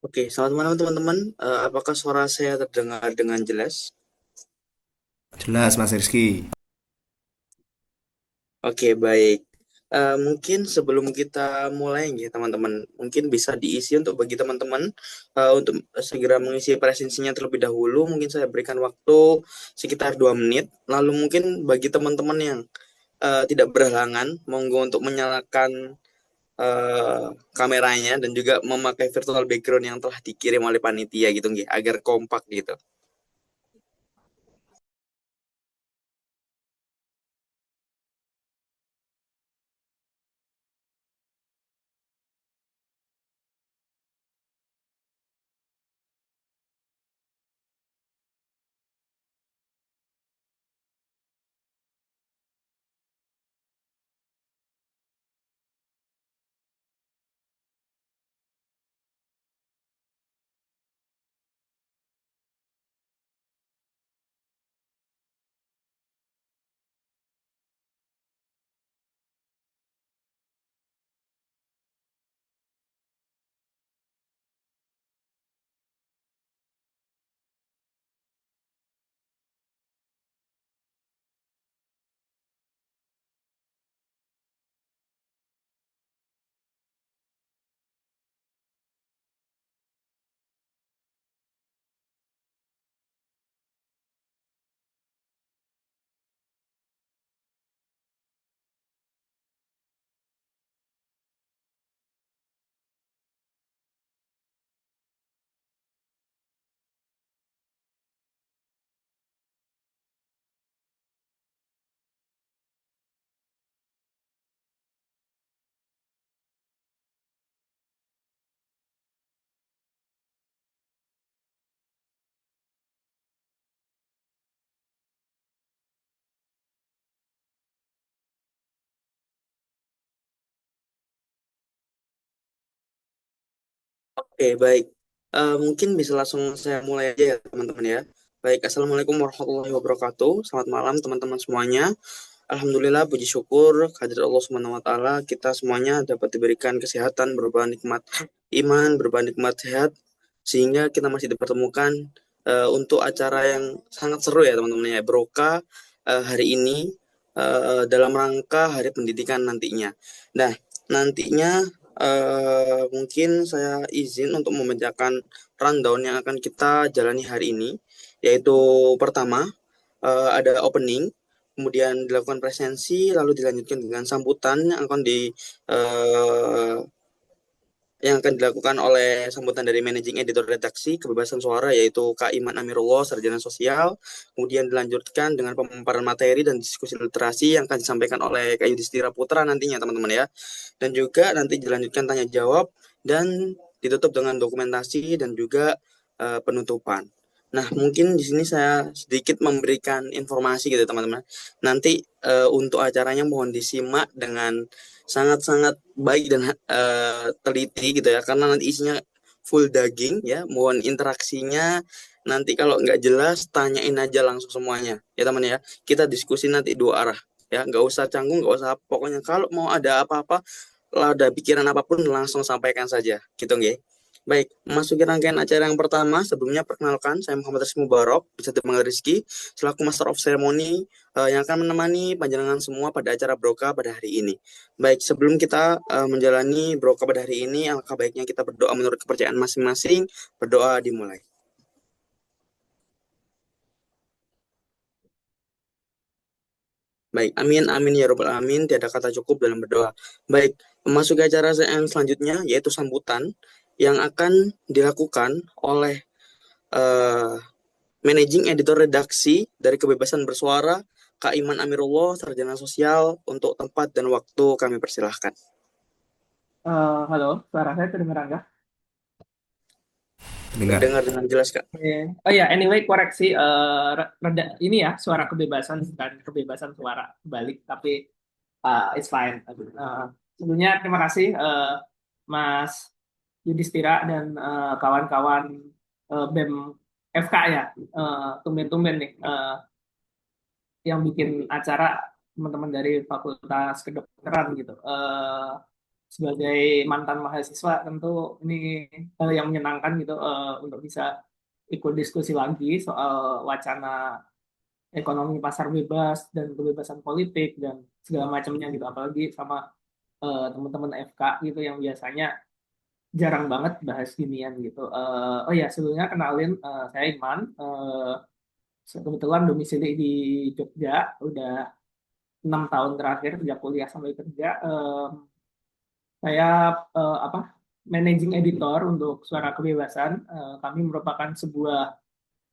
Oke, selamat malam teman-teman. Apakah suara saya terdengar dengan jelas? Jelas Mas Rizky. Oke, baik. Mungkin sebelum kita mulai ya teman-teman, mungkin bisa diisi untuk bagi teman-teman untuk segera mengisi presensinya terlebih dahulu. Mungkin saya berikan waktu sekitar 2 menit. Lalu mungkin bagi teman-teman yang tidak berhalangan, monggo untuk menyalakan eh, kameranya dan juga memakai virtual background yang telah dikirim oleh panitia gitu, nggih, agar kompak gitu. Oke, baik. Mungkin bisa langsung saya mulai aja ya, teman-teman ya. Baik, Assalamualaikum warahmatullahi wabarakatuh. Selamat malam, teman-teman semuanya. Alhamdulillah, puji syukur kehadirat Allah Subhanahu wa Ta'ala, kita semuanya dapat diberikan kesehatan, berupa nikmat iman, berupa nikmat sehat, sehingga kita masih dipertemukan untuk acara yang sangat seru ya, teman-teman ya. Berokah hari ini dalam rangka Hari Pendidikan nantinya. Nah, nantinya mungkin saya izin untuk membacakan rundown yang akan kita jalani hari ini, yaitu pertama ada opening, kemudian dilakukan presensi, lalu dilanjutkan dengan sambutan eh, yang akan dilakukan oleh sambutan dari Managing Editor Redaksi Kebebasan Suara, yaitu Kak Iman Amirullah, Sarjana Sosial. Kemudian dilanjutkan dengan pemaparan materi dan diskusi literasi yang akan disampaikan oleh Kak Yudhistira Putra nantinya, teman-teman ya. Dan juga nanti dilanjutkan tanya jawab dan ditutup dengan dokumentasi dan juga penutupan. Nah, mungkin di sini saya sedikit memberikan informasi gitu teman-teman. Nanti untuk acaranya mohon disimak dengan sangat-sangat baik dan teliti gitu ya, karena nanti isinya full daging ya. Mohon interaksinya, nanti kalau nggak jelas tanyain aja langsung semuanya ya teman ya. Kita diskusi nanti dua arah ya, nggak usah canggung, nggak usah apa. Pokoknya kalau mau ada apa-apa, lah ada pikiran apapun langsung sampaikan saja gitu nggih. Baik, memasuki rangkaian acara yang pertama, sebelumnya perkenalkan, saya Muhammad Rizky Mubarok, bisa dipanggil Rizky, selaku Master of Ceremony yang akan menemani panjenengan semua pada acara Broka pada hari ini. Baik, sebelum kita menjalani Broka pada hari ini, alangkah baiknya kita berdoa menurut kepercayaan masing-masing. Berdoa dimulai. Baik, amin, amin, ya robbal alamin. Tiada kata cukup dalam berdoa. Baik, memasuki acara yang selanjutnya, yaitu sambutan, yang akan dilakukan oleh eh, Managing Editor Redaksi dari Kebebasan Bersuara, Kak Iman Amirullah, Sarjana Sosial. Untuk tempat dan waktu kami persilahkan. Halo, suara saya terdengar nggak? Dengar. Terdengar dengan jelas, Kak. Oke. Oh ya, anyway, koreksi reda, ini ya suara kebebasan bukan kebebasan suara balik, tapi it's fine. Sebelumnya terima kasih Mas Yudhistira dan kawan-kawan BEM FK ya, tumben-tumben nih yang bikin acara teman-teman dari Fakultas Kedokteran gitu. sebagai mantan mahasiswa tentu ini hal yang menyenangkan gitu untuk bisa ikut diskusi lagi soal wacana ekonomi pasar bebas dan kebebasan politik dan segala macamnya gitu, apalagi sama teman-teman FK gitu yang biasanya jarang banget bahas ginian gitu. Oh ya, sebelumnya kenalin, saya Iman. Kebetulan domisili di Jogja, udah 6 tahun terakhir sejak kuliah sampai kerja. Saya apa managing editor untuk Suara Kebebasan. Kami merupakan sebuah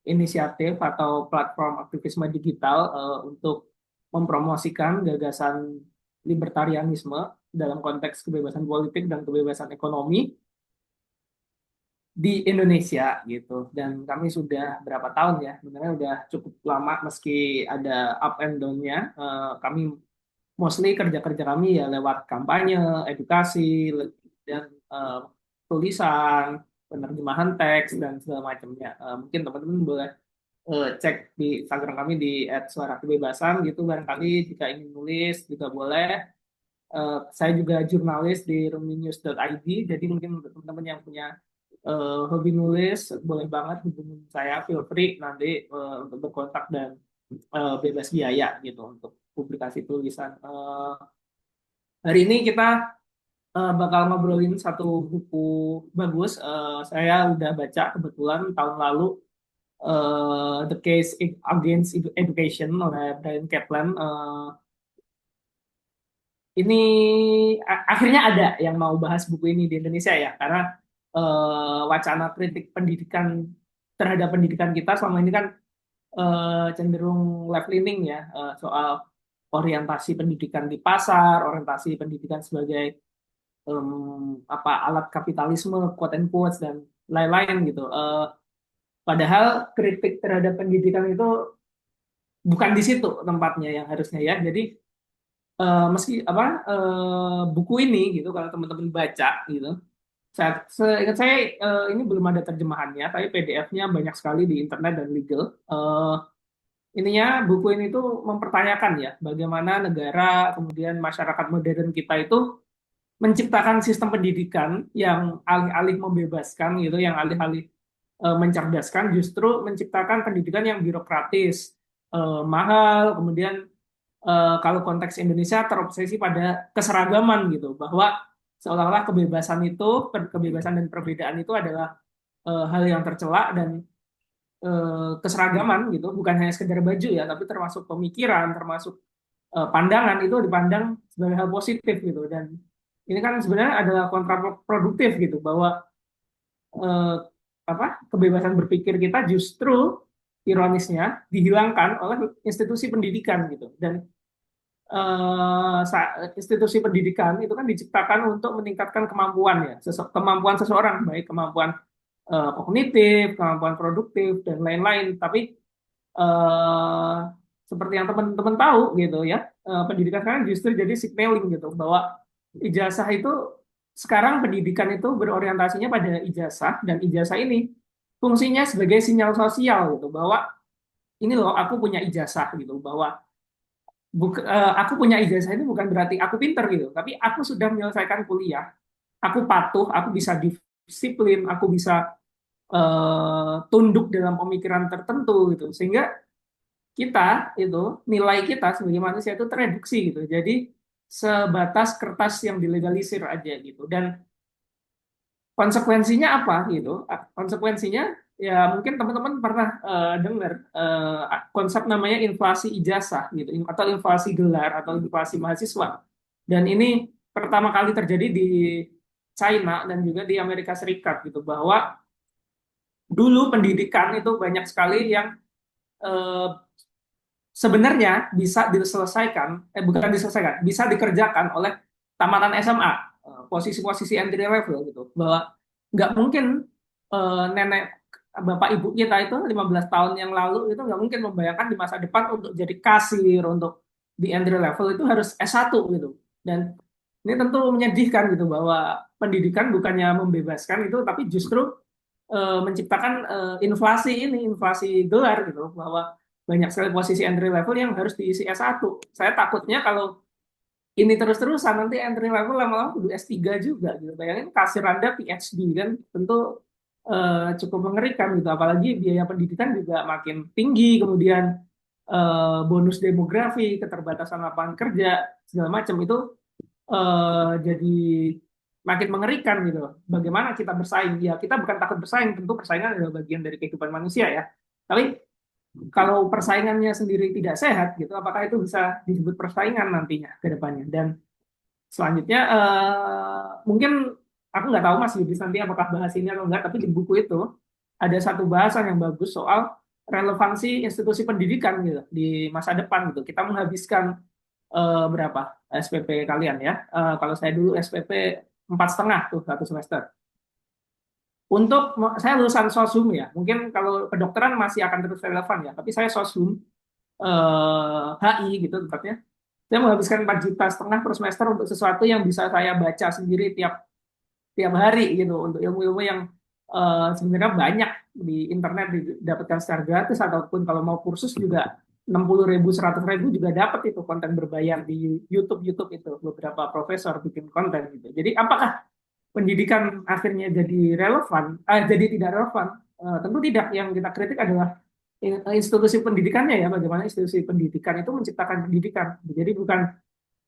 inisiatif atau platform aktivisme digital untuk mempromosikan gagasan libertarianisme dalam konteks kebebasan politik dan kebebasan ekonomi di Indonesia gitu. Dan kami sudah berapa tahun ya, sebenarnya udah cukup lama meski ada up and down-nya. Kami mostly kerja-kerja kami ya lewat kampanye, edukasi, dan tulisan, penerjemahan teks dan segala macamnya. Mungkin teman-teman boleh cek di Instagram kami di @suarakebebasan gitu, barangkali jika ingin nulis juga boleh. Saya juga jurnalis di ruminews.id, jadi mungkin untuk teman-teman yang punya hobi nulis boleh banget hubungi saya, feel free nanti untuk berkontak dan bebas biaya gitu untuk publikasi tulisan. Hari ini kita bakal ngobrolin satu buku bagus. Saya udah baca kebetulan tahun lalu, The Case Against Education oleh Brian Kaplan. Ini akhirnya ada yang mau bahas buku ini di Indonesia ya, karena wacana kritik pendidikan terhadap pendidikan kita selama ini kan cenderung left leaning ya, soal orientasi pendidikan di pasar, orientasi pendidikan sebagai apa alat kapitalisme, quote and quotes dan lain-lain gitu. Padahal kritik terhadap pendidikan itu bukan di situ tempatnya yang harusnya ya. Jadi meski apa buku ini gitu kalau teman-teman baca gitu, seingat saya ini belum ada terjemahannya, tapi PDF-nya banyak sekali di internet dan legal. Ininya buku ini tuh mempertanyakan ya bagaimana negara kemudian masyarakat modern kita itu menciptakan sistem pendidikan yang alih-alih membebaskan gitu, yang alih-alih mencerdaskan, justru menciptakan pendidikan yang birokratis, mahal, kemudian kalau konteks Indonesia terobsesi pada keseragaman gitu, bahwa seolah-olah kebebasan itu, kebebasan dan perbedaan itu adalah hal yang tercela, dan keseragaman gitu bukan hanya sekedar baju ya, tapi termasuk pemikiran, termasuk pandangan itu dipandang sebagai hal positif gitu. Dan ini kan sebenarnya adalah kontraproduktif gitu, bahwa eh, apa kebebasan berpikir kita justru ironisnya dihilangkan oleh institusi pendidikan gitu. Dan institusi pendidikan itu kan diciptakan untuk meningkatkan kemampuan ya, kemampuan seseorang, baik kemampuan kognitif, kemampuan produktif dan lain-lain. Tapi eh, seperti yang teman-teman tahu gitu ya, pendidikan sekarang justru jadi signaling gitu, bahwa ijazah itu sekarang pendidikan itu berorientasinya pada ijazah, dan ijazah ini fungsinya sebagai sinyal sosial gitu, bahwa ini loh aku punya ijazah gitu, bahwa aku punya ijazah itu bukan berarti aku pinter gitu, tapi aku sudah menyelesaikan kuliah, aku patuh, aku bisa disiplin, aku bisa tunduk dalam pemikiran tertentu gitu, sehingga kita itu nilai kita sebagai manusia itu tereduksi gitu, jadi sebatas kertas yang dilegalisir aja gitu. Dan konsekuensinya apa gitu? Konsekuensinya ya mungkin teman-teman pernah dengar konsep namanya inflasi ijazah gitu, atau inflasi gelar atau inflasi mahasiswa. Dan ini pertama kali terjadi di China dan juga di Amerika Serikat gitu, bahwa dulu pendidikan itu banyak sekali yang eh, sebenarnya bisa diselesaikan, bukan diselesaikan, bisa dikerjakan oleh tamatan SMA, posisi-posisi entry level gitu, bahwa nggak mungkin nenek bapak ibu kita itu 15 tahun yang lalu itu nggak mungkin membayangkan di masa depan untuk jadi kasir, untuk di entry level itu harus S1 gitu. Dan ini tentu menyedihkan gitu, bahwa pendidikan bukannya membebaskan itu, tapi justru menciptakan inflasi ini, inflasi gelar gitu, bahwa banyak sekali posisi entry level yang harus diisi S1. Saya takutnya kalau ini terus-terusan nanti entry level lama-lama kudu S3 juga gitu. Bayangin kasir Anda PhD kan tentu cukup mengerikan gitu. Apalagi biaya pendidikan juga makin tinggi, kemudian bonus demografi, keterbatasan lapangan kerja, segala macam itu jadi makin mengerikan gitu. Bagaimana kita bersaing? Ya kita bukan takut bersaing, tentu persaingan adalah bagian dari kehidupan manusia ya. Tapi kalau persaingannya sendiri tidak sehat gitu, apakah itu bisa disebut persaingan nantinya ke depannya? Dan selanjutnya mungkin aku nggak tahu Mas Yudis nanti apakah bahas ini atau enggak, tapi di buku itu ada satu bahasan yang bagus soal relevansi institusi pendidikan gitu di masa depan gitu. Kita menghabiskan berapa SPP kalian ya? Kalau saya dulu SPP 4,5 tuh satu semester. Untuk saya lulusan sosum ya, mungkin kalau kedokteran masih akan terus relevan ya, tapi saya sosum HI gitu tempatnya. Saya menghabiskan 4,5 juta per semester untuk sesuatu yang bisa saya baca sendiri tiap tiap hari gitu untuk ilmu-ilmu yang sebenarnya banyak di internet didapatkan secara gratis ataupun kalau mau kursus juga 60.000 100.000 juga dapat itu konten berbayar di YouTube YouTube itu beberapa profesor bikin konten gitu. Jadi apakah pendidikan akhirnya jadi relevan? Jadi tidak relevan? Tentu tidak. Yang kita kritik adalah institusi pendidikannya ya, bagaimana institusi pendidikan itu menciptakan pendidikan. Jadi bukan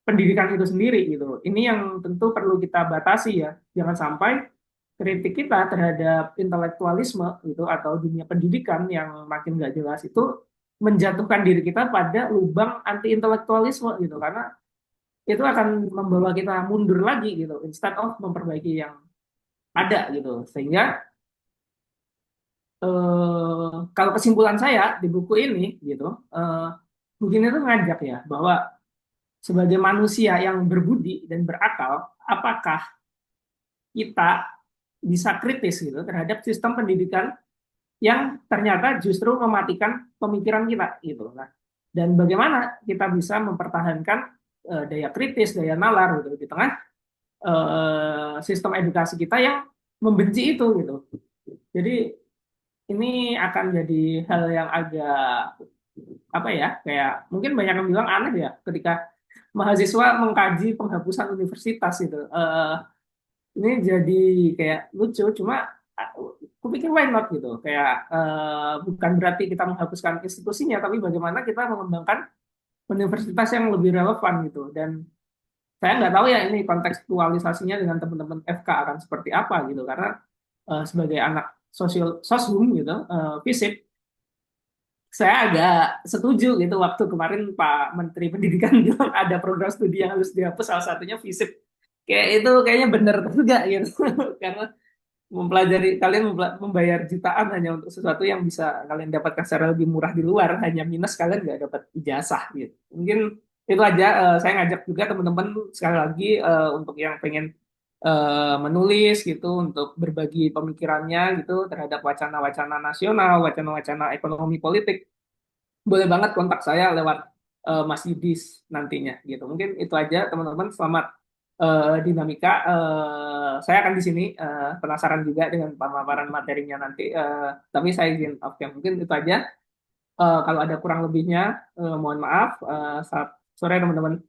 pendidikan itu sendiri gitu. Ini yang tentu perlu kita batasi ya. Jangan sampai kritik kita terhadap intelektualisme gitu atau dunia pendidikan yang makin nggak jelas itu menjatuhkan diri kita pada lubang anti intelektualisme gitu karena itu akan membawa kita mundur lagi gitu instead of memperbaiki yang ada gitu sehingga kalau kesimpulan saya di buku ini gitu begini tuh ngajak ya bahwa sebagai manusia yang berbudi dan berakal apakah kita bisa kritis gitu terhadap sistem pendidikan yang ternyata justru mematikan pemikiran kita gitu. Nah, dan bagaimana kita bisa mempertahankan daya kritis, daya nalar gitu di tengah sistem edukasi kita yang membenci itu gitu. Jadi ini akan jadi hal yang agak apa ya kayak mungkin banyak yang bilang aneh ya ketika mahasiswa mengkaji penghapusan universitas gitu. Ini jadi kayak lucu cuma aku pikir why not gitu kayak bukan berarti kita menghapuskan institusinya tapi bagaimana kita mengembangkan universitas yang lebih relevan gitu dan saya nggak tahu ya ini kontekstualisasinya dengan teman-teman FK akan seperti apa gitu karena sebagai anak sosial sosum gitu FISIP saya agak setuju gitu waktu kemarin Pak Menteri Pendidikan bilang ada program studi yang harus dihapus salah satunya FISIP kayak itu kayaknya benar juga gitu karena mempelajari kalian membayar jutaan hanya untuk sesuatu yang bisa kalian dapatkan secara lebih murah di luar hanya minus kalian nggak dapat ijazah gitu mungkin itu aja saya ngajak juga teman-teman sekali lagi untuk yang pengen menulis gitu untuk berbagi pemikirannya gitu terhadap wacana-wacana nasional wacana-wacana ekonomi politik boleh banget kontak saya lewat Mas Yudis nantinya gitu mungkin itu aja teman-teman selamat dinamika. Saya akan di sini penasaran juga dengan pemaparan materinya nanti. Tapi saya izin oke mungkin itu aja. Kalau ada kurang lebihnya, mohon maaf. Saat sore teman-teman.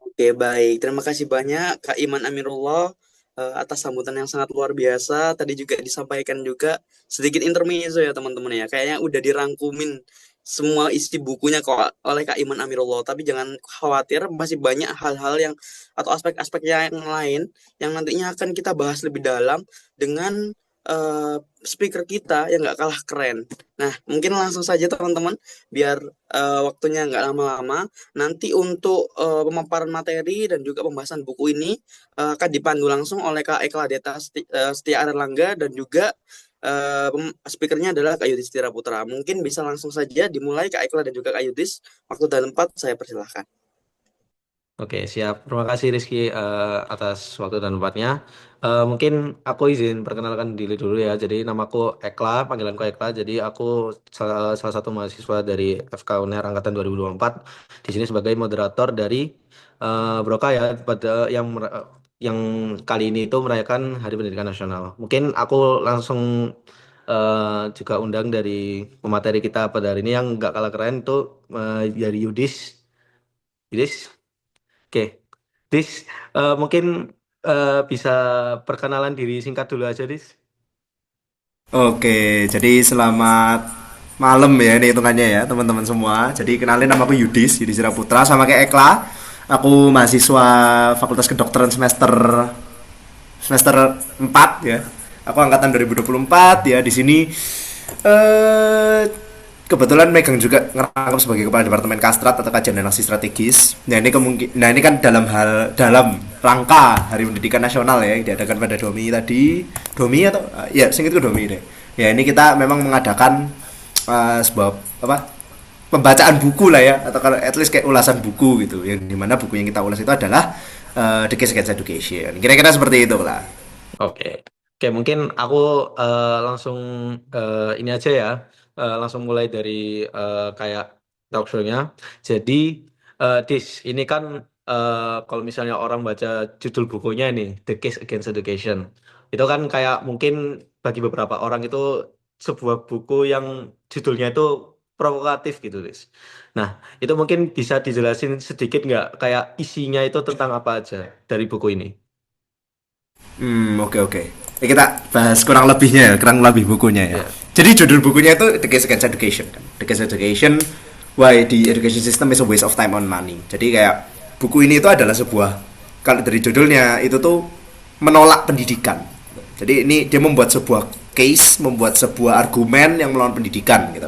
Oke, baik. Terima kasih banyak Kak Iman Amirullah atas sambutan yang sangat luar biasa. Tadi juga disampaikan juga sedikit intermezzo ya teman-teman ya. Kayaknya udah dirangkumin semua isi bukunya kok oleh Kak Iman Amirullah. Tapi jangan khawatir, masih banyak hal-hal yang atau aspek-aspek yang lain yang nantinya akan kita bahas lebih dalam dengan eh, speaker kita yang nggak kalah keren. Nah, mungkin langsung saja teman-teman, biar waktunya nggak lama-lama. Nanti untuk pemaparan materi dan juga pembahasan buku ini akan dipandu langsung oleh Kak Eka Deta Setia Erlangga dan juga speakernya adalah Kak Yudis Tira Putra. Mungkin bisa langsung saja dimulai Kak Eka dan juga Kak Yudis. Waktu dan tempat saya persilahkan. Oke, siap. Terima kasih Rizky atas waktu dan tempatnya. Mungkin aku izin perkenalkan diri dulu ya. Jadi namaku Ekla, panggilanku Ekla. Jadi aku salah satu mahasiswa dari FK UNER Angkatan 2024. Di sini sebagai moderator dari Broka ya, pada yang kali ini itu merayakan Hari Pendidikan Nasional. Mungkin aku langsung juga undang dari pemateri kita pada hari ini yang nggak kalah keren itu dari Yudis. Dis, oke. Dis, mungkin bisa perkenalan diri singkat dulu aja, Dis. Oke, jadi selamat malam ya ini hitungannya ya teman-teman semua. Jadi kenalin nama aku Yudis, Yudis Putra sama kayak Ekla. Aku mahasiswa Fakultas Kedokteran semester semester 4 ya. Aku angkatan 2024 ya di sini eh kebetulan megang juga ngerangkap sebagai kepala departemen Kastrat atau kajian dan aksi strategis. Nah ini kan dalam rangka Hari Pendidikan Nasional ya yang diadakan pada Domi tadi. Domi atau ya singkatku Domi deh. Ya ini kita memang mengadakan sebuah apa pembacaan buku lah ya atau kalau at least kayak ulasan buku gitu yang dimana buku yang kita ulas itu adalah The Case Against Education. Kira-kira seperti itu lah. Oke, oke mungkin aku langsung ini aja ya, langsung mulai dari kayak talk show-nya. Jadi, Dis, ini kan kalau misalnya orang baca judul bukunya ini, The Case Against Education, itu kan kayak mungkin bagi beberapa orang itu sebuah buku yang judulnya itu provokatif gitu, Dis. Nah, itu mungkin bisa dijelasin sedikit nggak, kayak isinya itu tentang apa aja dari buku ini? Oke oke. Ya, kita bahas kurang lebihnya ya, kurang lebih bukunya ya. Ya. Jadi judul bukunya itu The Case Against Education kan. The Case Education, Why the Education System is a Waste of Time on Money. Jadi kayak buku ini itu adalah sebuah, kalau dari judulnya itu tuh menolak pendidikan. Jadi ini dia membuat sebuah case, membuat sebuah argumen yang melawan pendidikan gitu.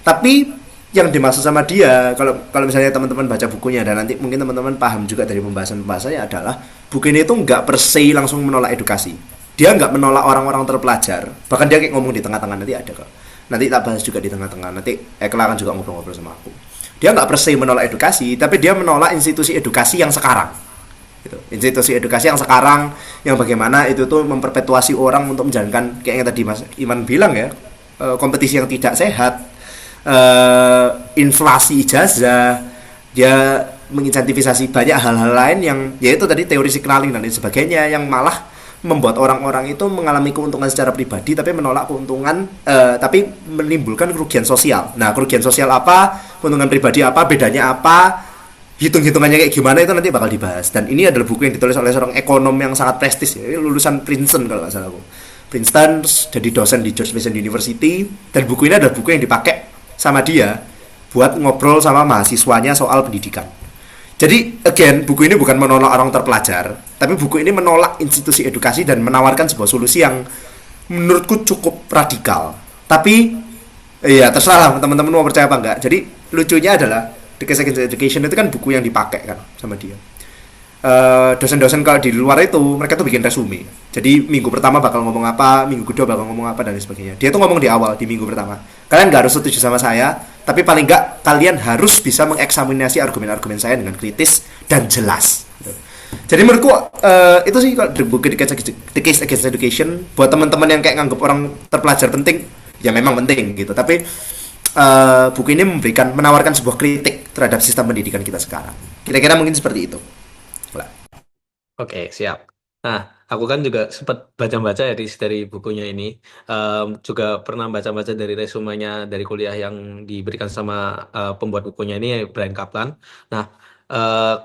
Tapi yang dimaksud sama dia, kalau kalau misalnya teman-teman baca bukunya dan nanti mungkin teman-teman paham juga dari pembahasan-pembahasannya adalah buku ini tuh nggak per se langsung menolak edukasi. Dia nggak menolak orang-orang terpelajar. Bahkan dia kayak ngomong di tengah-tengah nanti ada kok. Nanti tak bahas juga di tengah-tengah. Nanti Ekla kan juga ngobrol-ngobrol sama aku. Dia nggak per se menolak edukasi, tapi dia menolak institusi edukasi yang sekarang. Gitu. Institusi edukasi yang sekarang yang bagaimana itu tuh memperpetuasi orang untuk menjalankan kayak yang tadi Mas Iman bilang ya, kompetisi yang tidak sehat, inflasi ijazah, dia menginsentifisasi banyak hal-hal lain yang yaitu tadi teori signaling dan lain sebagainya yang malah membuat orang-orang itu mengalami keuntungan secara pribadi tapi menolak keuntungan tapi menimbulkan kerugian sosial. Nah, kerugian sosial apa, keuntungan pribadi apa, bedanya apa, hitung-hitungannya kayak gimana itu nanti bakal dibahas. Dan ini adalah buku yang ditulis oleh seorang ekonom yang sangat prestis ya, lulusan Princeton kalau nggak salah aku. Princeton, jadi dosen di George Mason University, dan buku ini adalah buku yang dipakai sama dia buat ngobrol sama mahasiswanya soal pendidikan. Jadi again, buku ini bukan menolak orang terpelajar, tapi buku ini menolak institusi edukasi dan menawarkan sebuah solusi yang menurutku cukup radikal. Tapi ya terserah lah teman-teman mau percaya apa enggak. Jadi lucunya adalah The Case Against Education itu kan buku yang dipakai kan sama dia. Dosen-dosen kalau di luar itu mereka tuh bikin resume. Jadi minggu pertama bakal ngomong apa, minggu kedua bakal ngomong apa dan lain sebagainya. Dia tuh ngomong di awal di minggu pertama. Kalian nggak harus setuju sama saya, tapi paling nggak kalian harus bisa mengeksaminasi argumen-argumen saya dengan kritis dan jelas. Jadi menurutku itu sih kalau buku The Case Against Education buat teman-teman yang kayak nganggap orang terpelajar penting, ya memang penting gitu. Tapi buku ini menawarkan sebuah kritik terhadap sistem pendidikan kita sekarang. Kira-kira mungkin seperti itu. Oke, siap. Nah, aku kan juga sempat baca-baca ya dari bukunya ini. Juga pernah baca-baca dari resumenya dari kuliah yang diberikan sama pembuat bukunya ini, Brian Kaplan. Nah,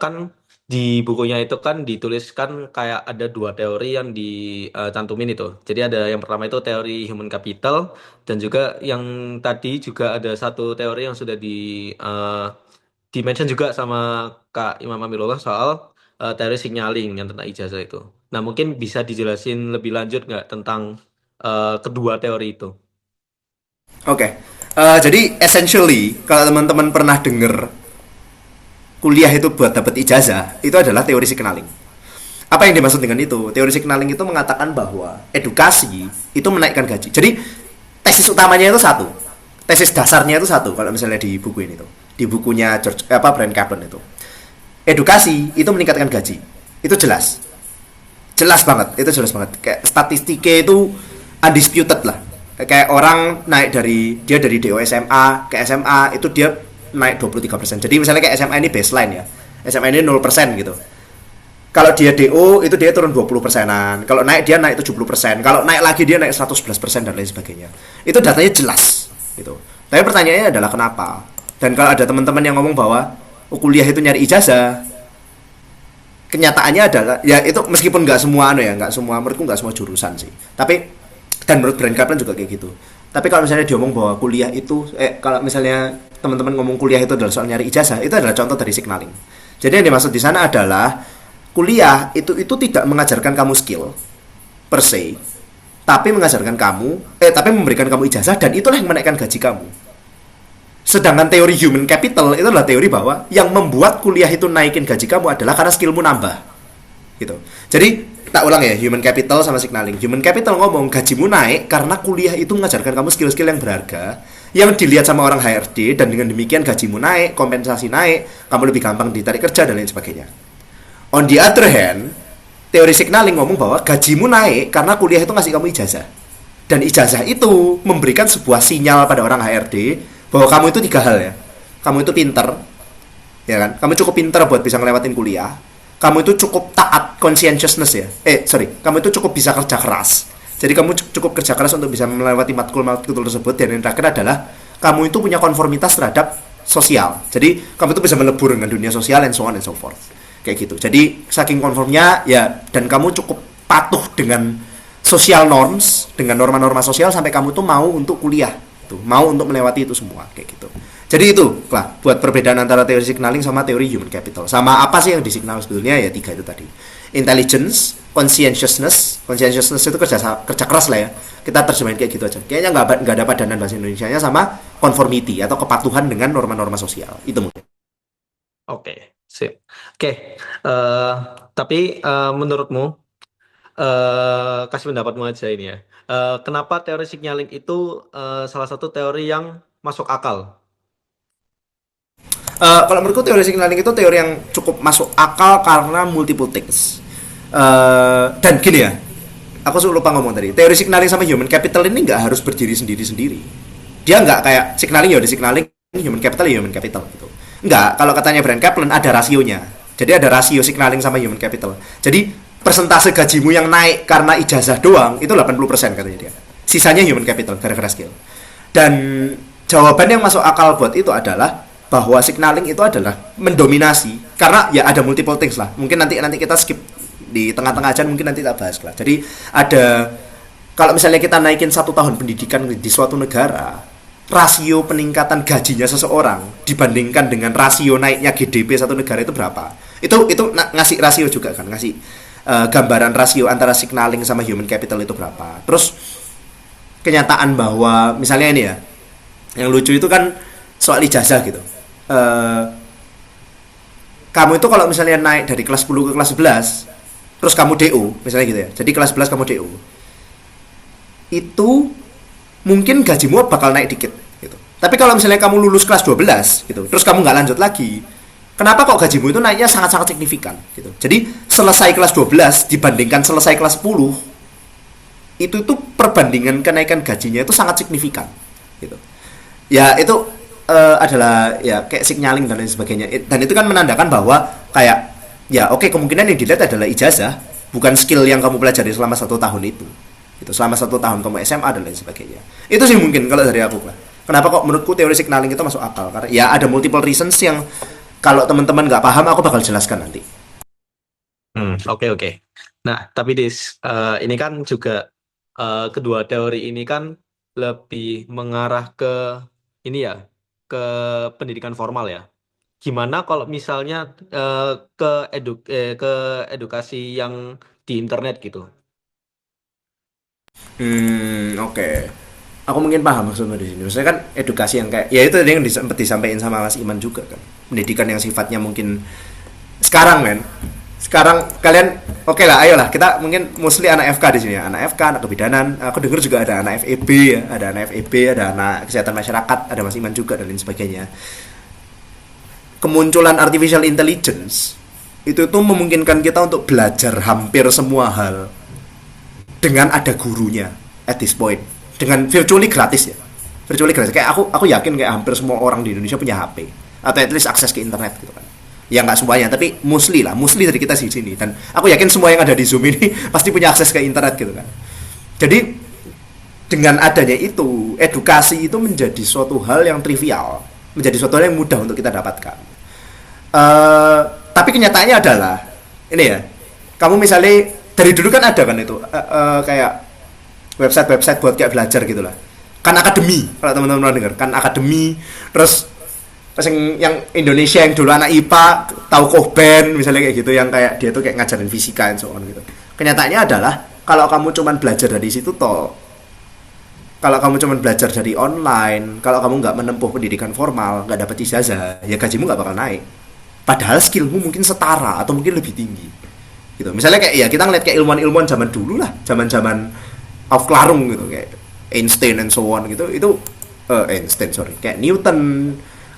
kan di bukunya itu kan dituliskan kayak ada dua teori yang dicantumin itu. Jadi ada yang pertama itu teori human capital, dan juga yang tadi juga ada satu teori yang sudah di-mention juga sama Kak Imam Amirullah soal teori signaling yang tentang ijazah itu. Nah, mungkin bisa dijelasin lebih lanjut nggak tentang kedua teori itu? Oke. Jadi essentially kalau teman-teman pernah dengar kuliah itu buat dapat ijazah, itu adalah teori signaling. Apa yang dimaksud dengan itu? Teori signaling itu mengatakan bahwa edukasi itu menaikkan gaji. Jadi tesis utamanya itu satu. Tesis dasarnya itu satu kalau misalnya di buku ini tuh. Di bukunya Brian Kaplan itu. Edukasi itu meningkatkan gaji. Itu jelas. Jelas banget, itu jelas banget. Kayak statistiknya itu undisputed lah. Kayak orang naik dari DO SMA ke SMA itu dia naik 23%. Jadi misalnya kayak SMA ini baseline ya. SMA ini 0% gitu. Kalau dia DO itu dia turun 20%-an. Kalau naik dia naik 70%. Kalau naik lagi dia naik 111% dan lain sebagainya. Itu datanya jelas gitu. Tapi pertanyaannya adalah kenapa? Dan kalau ada teman-teman yang ngomong bahwa kuliah itu nyari ijazah, kenyataannya adalah ya itu meskipun nggak semua nggak semua, menurutku nggak semua jurusan sih, tapi dan menurut Brand Kaplan juga kayak gitu. Tapi kalau misalnya diomong bahwa kuliah itu kalau misalnya teman-teman ngomong kuliah itu adalah soal nyari ijazah, itu adalah contoh dari signaling. Jadi yang dimaksud di sana adalah kuliah itu tidak mengajarkan kamu skill per se, tapi mengajarkan kamu tapi memberikan kamu ijazah, dan itulah yang menaikkan gaji kamu. Sedangkan teori human capital itu adalah teori bahwa yang membuat kuliah itu naikin gaji kamu adalah karena skillmu nambah. Gitu. Jadi, tak ulang ya, human capital sama signaling. Human capital ngomong gajimu naik karena kuliah itu mengajarkan kamu skill-skill yang berharga, yang dilihat sama orang HRD, dan dengan demikian gajimu naik, kompensasi naik, kamu lebih gampang ditarik kerja dan lain sebagainya. On the other hand, teori signaling ngomong bahwa gajimu naik karena kuliah itu ngasih kamu ijazah. Dan ijazah itu memberikan sebuah sinyal pada orang HRD bahwa kamu itu 3 hal ya. Kamu itu pinter, ya kan? Kamu cukup pinter buat bisa ngelewatin kuliah. Kamu itu cukup taat, conscientiousness ya. Kamu itu cukup bisa kerja keras. Jadi kamu cukup kerja keras untuk bisa melewati matkul tersebut. Dan yang terakhir adalah kamu itu punya konformitas terhadap sosial. Jadi kamu itu bisa melebur dengan dunia sosial and so on and so forth. Kayak gitu. Jadi saking konformnya ya, dan kamu cukup patuh dengan social norms, dengan norma-norma sosial sampai kamu tuh mau untuk kuliah. Mau untuk melewati itu semua kayak gitu. Jadi itu lah buat perbedaan antara teori signaling sama teori human capital. Sama apa sih yang disignal sebetulnya? Ya 3 itu tadi. Intelligence, conscientiousness itu kerja keras lah ya. Kita terjemahin kayak gitu aja. Kayaknya nggak ada padanan bahasa Indonesianya, sama conformity atau kepatuhan dengan norma-norma sosial. Itu mungkin. Oke, sip. Oke, tapi menurutmu, kasih pendapatmu aja ini ya. Kenapa teori signaling itu salah satu teori yang masuk akal? Kalau menurutku teori signaling itu teori yang cukup masuk akal karena multiple things. Dan gini ya, aku lupa ngomong tadi. Teori signaling sama human capital ini nggak harus berdiri sendiri-sendiri. Dia nggak kayak signaling ya udah signaling, human capital ya human capital gitu. Nggak, kalau katanya Brand Kaplan ada rasionya. Jadi ada rasio signaling sama human capital. Jadi persentase gajimu yang naik karena ijazah doang itu 80% katanya dia. Sisanya human capital gara-gara skill. Dan jawaban yang masuk akal buat itu adalah bahwa signaling itu adalah mendominasi, karena ya ada multiple things lah. Mungkin nanti kita skip di tengah-tengah aja, mungkin nanti kita bahas lah. Jadi ada, kalau misalnya kita naikin 1 tahun pendidikan di suatu negara, rasio peningkatan gajinya seseorang dibandingkan dengan rasio naiknya GDP satu negara itu berapa? Itu ngasih rasio juga kan, ngasih gambaran rasio antara signaling sama human capital itu berapa. Terus kenyataan bahwa misalnya ini ya, yang lucu itu kan soal ijazah gitu. Kamu itu kalau misalnya naik dari kelas 10 ke kelas 11, terus kamu DO misalnya gitu ya, jadi kelas 11 kamu DO, itu mungkin gajimu bakal naik dikit gitu. Tapi kalau misalnya kamu lulus kelas 12 gitu, terus kamu nggak lanjut lagi, kenapa kok gajimu itu naiknya sangat-sangat signifikan gitu. Jadi selesai kelas 12 dibandingkan selesai kelas 10, itu tuh perbandingan kenaikan gajinya itu sangat signifikan gitu. Ya itu adalah ya kayak signaling dan lain sebagainya. Dan itu kan menandakan bahwa kayak ya oke, kemungkinan yang dilihat adalah ijazah, bukan skill yang kamu pelajari selama 1 tahun itu. Gitu, selama 1 tahun kamu SMA dan lain sebagainya. Itu sih mungkin kalau dari aku lah. Kenapa kok menurutku teori signaling itu masuk akal? Karena ya ada multiple reasons yang kalau teman-teman nggak paham, aku bakal jelaskan nanti. Oke. Nah, tapi ini kan juga kedua teori ini kan lebih mengarah ke ini ya, ke pendidikan formal ya. Gimana kalau misalnya ke edukasi yang di internet gitu? Oke. Aku mungkin paham maksudnya di sini. Maksudnya kan edukasi yang kayak ya itu yang sempat disampaikan sama Mas Iman juga kan. Pendidikan yang sifatnya mungkin sekarang kan. Sekarang kalian oke lah, ayolah kita mungkin mostly anak FK di sini ya. Anak FK, anak kebidanan. Aku dengar juga ada anak FEB ya, ada anak kesehatan masyarakat, ada Mas Iman juga dan lain sebagainya. Kemunculan artificial intelligence itu tuh memungkinkan kita untuk belajar hampir semua hal dengan ada gurunya at this point, dengan virtually gratis ya, virtually gratis. Kayak aku yakin kayak hampir semua orang di Indonesia punya HP atau at least akses ke internet gitu kan. Ya nggak semuanya, tapi mostly dari kita di sini, dan aku yakin semua yang ada di Zoom ini pasti punya akses ke internet gitu kan. Jadi dengan adanya itu, edukasi itu menjadi suatu hal yang trivial, menjadi suatu hal yang mudah untuk kita dapatkan. Tapi kenyataannya adalah ini ya, kamu misalnya dari dulu kan ada kan itu kayak website buat kayak belajar gitu lah, kan akademi, kalau teman-teman dengar kan akademi. Terus yang Indonesia yang dulu anak IPA tahu Kohben misalnya kayak gitu, yang kayak dia tuh kayak ngajarin fisika and so on gitu. Kenyataannya adalah kalau kamu cuman belajar dari situ toh, kalau kamu cuman belajar dari online, kalau kamu nggak menempuh pendidikan formal, nggak dapat ijazah, ya gajimu nggak bakal naik. Padahal skillmu mungkin setara atau mungkin lebih tinggi. Gitu. Misalnya kayak ya kita ngeliat kayak ilmuwan-ilmuwan zaman dulu lah, zaman-zaman Aufklärung gitu, kayak Einstein and so on gitu. Itu Einstein sorry, kayak Newton,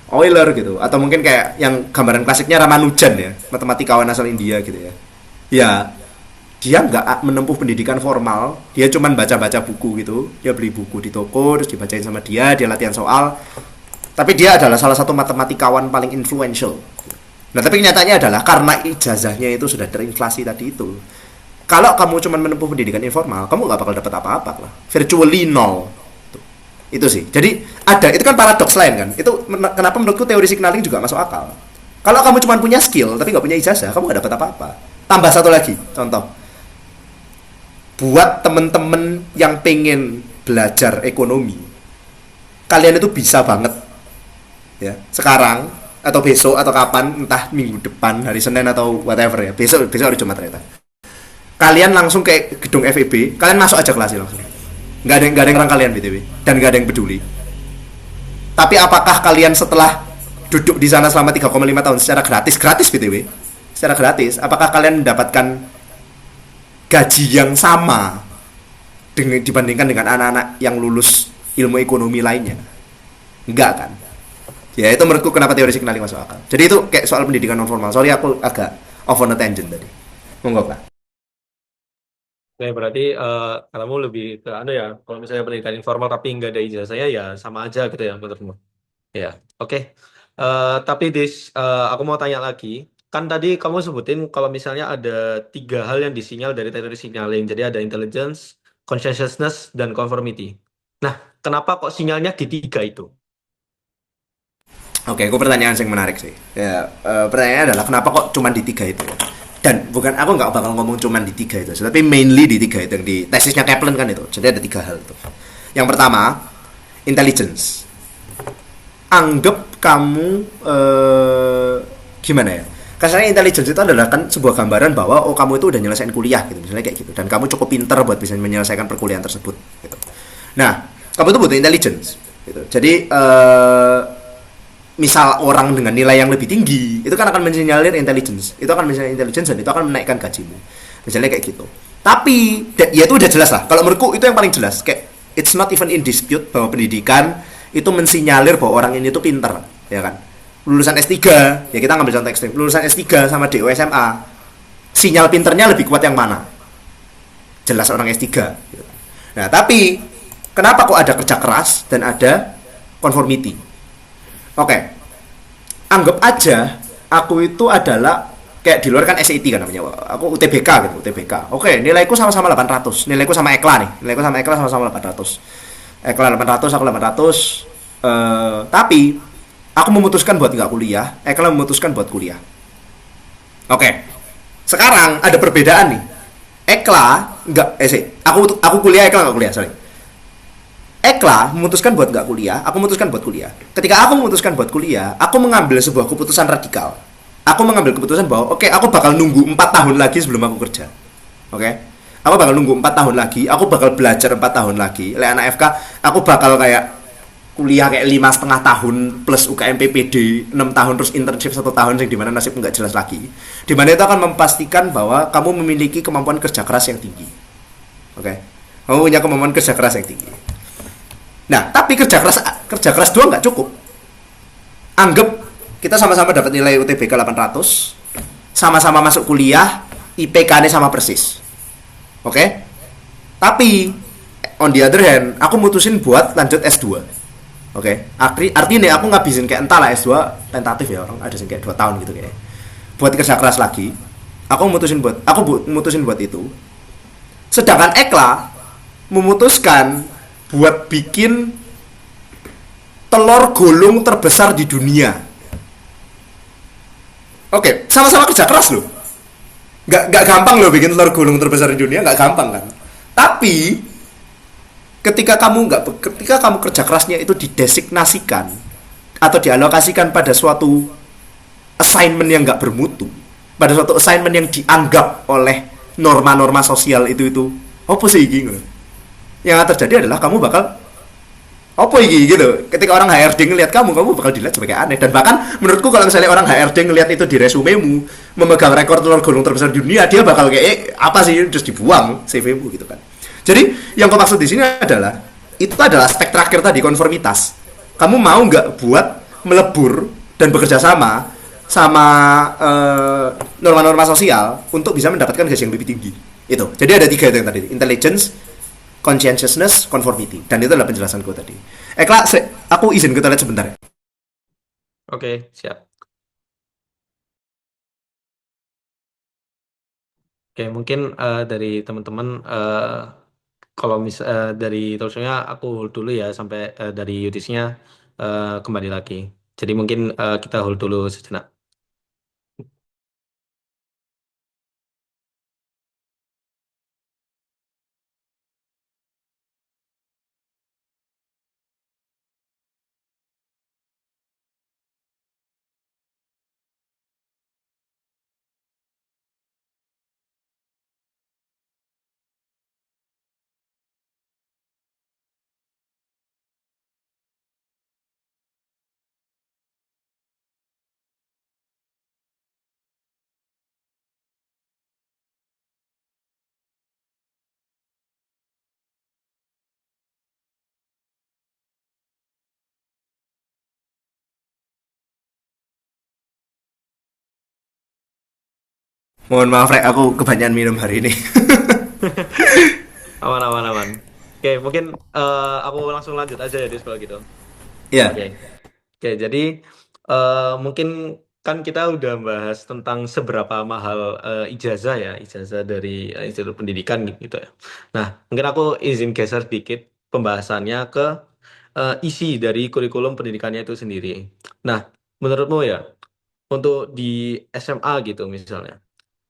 Euler gitu, atau mungkin kayak yang gambaran klasiknya Ramanujan ya, matematikawan asal India gitu ya. Ya, dia nggak menempuh pendidikan formal, dia cuman baca-baca buku gitu, dia beli buku di toko, terus dibacain sama dia latihan soal. Tapi dia adalah salah satu matematikawan paling influential. Nah, tapi kenyataannya adalah karena ijazahnya itu sudah terinflasi tadi itu. Kalau kamu cuma menempuh pendidikan informal, kamu nggak bakal dapat apa-apa lah. Virtually nol. Itu sih. Jadi itu kan paradoks lain kan. Itu kenapa menurutku teori signaling juga masuk akal. Kalau kamu cuma punya skill tapi nggak punya ijazah, kamu nggak dapat apa-apa. Tambah satu lagi, contoh. Buat temen-temen yang pengen belajar ekonomi, kalian itu bisa banget ya sekarang atau besok atau kapan, entah minggu depan, hari Senin atau whatever ya, besok hari Jumat ternyata, kalian langsung ke gedung FEB, kalian masuk aja kelasnya langsung, nggak ada yang ngerang kalian BTW, dan nggak ada yang peduli. Tapi apakah kalian setelah duduk di sana selama 3,5 tahun secara gratis BTW, secara gratis, apakah kalian mendapatkan gaji yang sama dibandingkan dengan anak-anak yang lulus ilmu ekonomi lainnya? Enggak kan? Ya itu menurutku kenapa teori signaling masuk akal. Jadi itu kayak soal pendidikan non formal. Sorry aku agak off on a tangent tadi. Monggo Pak. Oke, berarti kamu lebih ke ya, kalau misalnya pendidikan informal tapi nggak ada ijazahnya ya sama aja gitu ya menurutmu. Ya, oke. Tapi aku mau tanya lagi. Kan tadi kamu sebutin kalau misalnya ada 3 hal yang disinyal dari teori signaling. Jadi ada intelligence, conscientiousness, dan conformity. Nah, kenapa kok sinyalnya di 3 itu? Oke, aku pertanyaan yang menarik sih. Ya, pertanyaannya adalah kenapa kok cuma di 3 itu? Dan bukan, aku nggak bakal ngomong cuma di 3 itu, tapi mainly di 3 itu, yang di tesisnya Kaplan kan itu. Jadi ada 3 hal itu. Yang pertama, intelligence. Anggap kamu gimana ya? Kasarnya intelligence itu adalah kan sebuah gambaran bahwa oh kamu itu udah nyelesain kuliah gitu, misalnya kayak gitu, dan kamu cukup pinter buat bisa menyelesaikan perkuliahan tersebut. Gitu. Nah, kamu itu butuh intelligence. Gitu. Jadi misal orang dengan nilai yang lebih tinggi itu kan akan mensinyalir intelligence, itu akan mensinyalir intelligence dan itu akan menaikkan gajimu, misalnya kayak gitu. Tapi ya itu udah jelas lah, kalau menurutku itu yang paling jelas, kayak it's not even in dispute bahwa pendidikan itu mensinyalir bahwa orang ini tuh pinter, ya kan. Lulusan S3, ya kita ngambil contoh ekstrim, lulusan S3 sama DO SMA, sinyal pinternya lebih kuat yang mana? Jelas orang S3 gitu. Nah tapi kenapa kok ada kerja keras dan ada conformity? Oke, anggap aja aku itu adalah kayak di luar kan SAT kan namanya, aku UTBK gitu, UTBK. Oke, nilaiku sama-sama 800, nilaiku sama Ekla nih, nilaiku sama Ekla sama-sama 800. Ekla 800, aku 800. Tapi aku memutuskan buat nggak kuliah, Ekla memutuskan buat kuliah. Oke, sekarang ada perbedaan nih. Ekla nggak, aku kuliah, Ekla nggak kuliah, sorry. Ekla memutuskan buat nggak kuliah, aku memutuskan buat kuliah. Ketika aku memutuskan buat kuliah, aku mengambil sebuah keputusan radikal. Aku mengambil keputusan bahwa oke, aku bakal nunggu 4 tahun lagi sebelum aku kerja. Oke? Aku bakal nunggu 4 tahun lagi, aku bakal belajar 4 tahun lagi. Oleh anak FK, aku bakal kayak kuliah kayak 5,5 tahun plus UKM PPD 6 tahun terus internship 1 tahun yang dimana nasib nggak jelas lagi. Dimana itu akan memastikan bahwa kamu memiliki kemampuan kerja keras yang tinggi. Oke? Kamu punya kemampuan kerja keras yang tinggi. Nah, tapi kerja keras doang nggak cukup. Anggap kita sama-sama dapat nilai UTBK 800, sama-sama masuk kuliah, IPK-nya sama persis. Oke? Tapi on the other hand, aku mutusin buat lanjut S2. Oke? Artinya aku ngabisin kayak entahlah S2 tentatif ya, orang ada kayak 2 tahun gitu kayak. Buat kerja keras lagi, aku mutusin buat itu. Sedangkan Ekla memutuskan buat bikin telur gulung terbesar di dunia. Oke, sama-sama kerja keras loh. Nggak gampang loh bikin telur gulung terbesar di dunia, nggak gampang kan. Tapi ketika kamu kerja kerasnya itu didesignasikan atau dialokasikan pada suatu assignment yang nggak bermutu, pada suatu assignment yang dianggap oleh norma-norma sosial itu apa sih gitu, yang terjadi adalah kamu bakal apa ini gitu. Ketika orang HRD ngelihat kamu bakal dilihat sebagai aneh. Dan bahkan menurutku kalau misalnya orang HRD ngelihat itu di resumemu, memegang rekor telur gulung terbesar di dunia, dia bakal kayak apa sih, terus dibuang CV-mu gitu kan. Jadi yang aku maksud di sini adalah itu adalah aspek terakhir tadi, konformitas. Kamu mau nggak buat melebur dan bekerja sama norma-norma sosial untuk bisa mendapatkan gaji yang lebih tinggi. Itu. Jadi ada 3 itu yang tadi, intelligence, conscientiousness, conformity. Dan itu adalah penjelasanku tadi. Ekla, aku izin ke toilet sebentar. Oke, siap. Oke, mungkin dari teman-teman kalau dari talkshow-nya aku hold dulu ya sampai dari Yudisnya kembali lagi. Jadi mungkin kita hold dulu sejenak. Mohon maaf, Rek, aku kebanyakan minum hari ini. Aman. Oke, mungkin aku langsung lanjut aja ya Dis kalau gitu. Iya. Oke, jadi mungkin kan kita udah bahas tentang seberapa mahal ijazah dari institut pendidikan gitu ya. Nah, mungkin aku izin geser sedikit pembahasannya ke isi dari kurikulum pendidikannya itu sendiri. Nah, menurutmu ya, untuk di SMA gitu misalnya,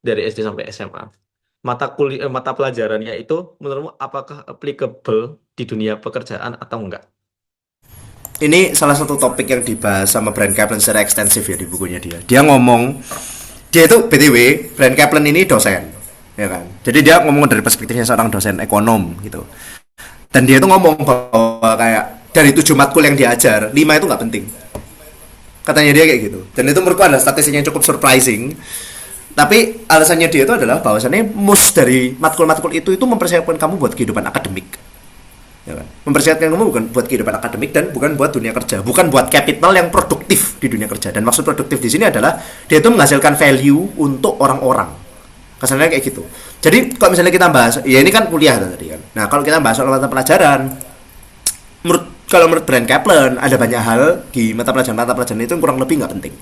dari SD sampai SMA, mata pelajarannya itu menurutmu apakah applicable di dunia pekerjaan atau enggak? Ini salah satu topik yang dibahas sama Brent Kaplan secara ekstensif ya di bukunya dia. Dia ngomong, dia itu BTW, Brent Kaplan ini dosen, ya kan. Jadi dia ngomong dari perspektifnya seorang dosen ekonom gitu. Dan dia itu ngomong bahwa kayak dari 7 matkul yang diajar, 5 itu nggak penting. Katanya dia kayak gitu. Dan itu menurutku adalah statistik yang cukup surprising. Tapi alasannya dia itu adalah bahwasannya most dari matkul-matkul itu mempersiapkan kamu buat kehidupan akademik. Ya kan? Mempersiapkan kamu bukan buat kehidupan akademik dan bukan buat dunia kerja, bukan buat capital yang produktif di dunia kerja. Dan maksud produktif di sini adalah dia itu menghasilkan value untuk orang-orang. Kesannya kayak gitu. Jadi kalau misalnya kita bahas, ya ini kan kuliah tadi kan. Nah kalau kita bahas soal mata pelajaran, kalau menurut Brent Kaplan ada banyak hal di mata pelajaran itu yang kurang lebih nggak penting.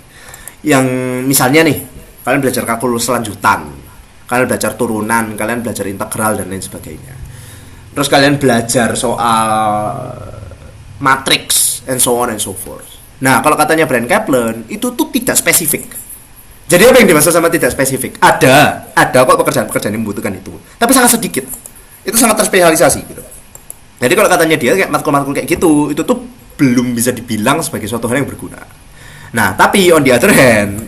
Yang misalnya nih, kalian belajar kalkulus lanjutan, kalian belajar turunan, kalian belajar integral dan lain sebagainya. Terus kalian belajar soal matrix and so on and so forth. Nah, kalau katanya Brent Kaplan itu tuh tidak spesifik. Jadi apa yang dimaksud sama tidak spesifik? Ada kok pekerjaan-pekerjaan yang membutuhkan itu, tapi sangat sedikit. Itu sangat terspesialisasi gitu. Jadi kalau katanya dia kayak matkul-matkul kayak gitu, itu tuh belum bisa dibilang sebagai suatu hal yang berguna. Nah, tapi on the other hand,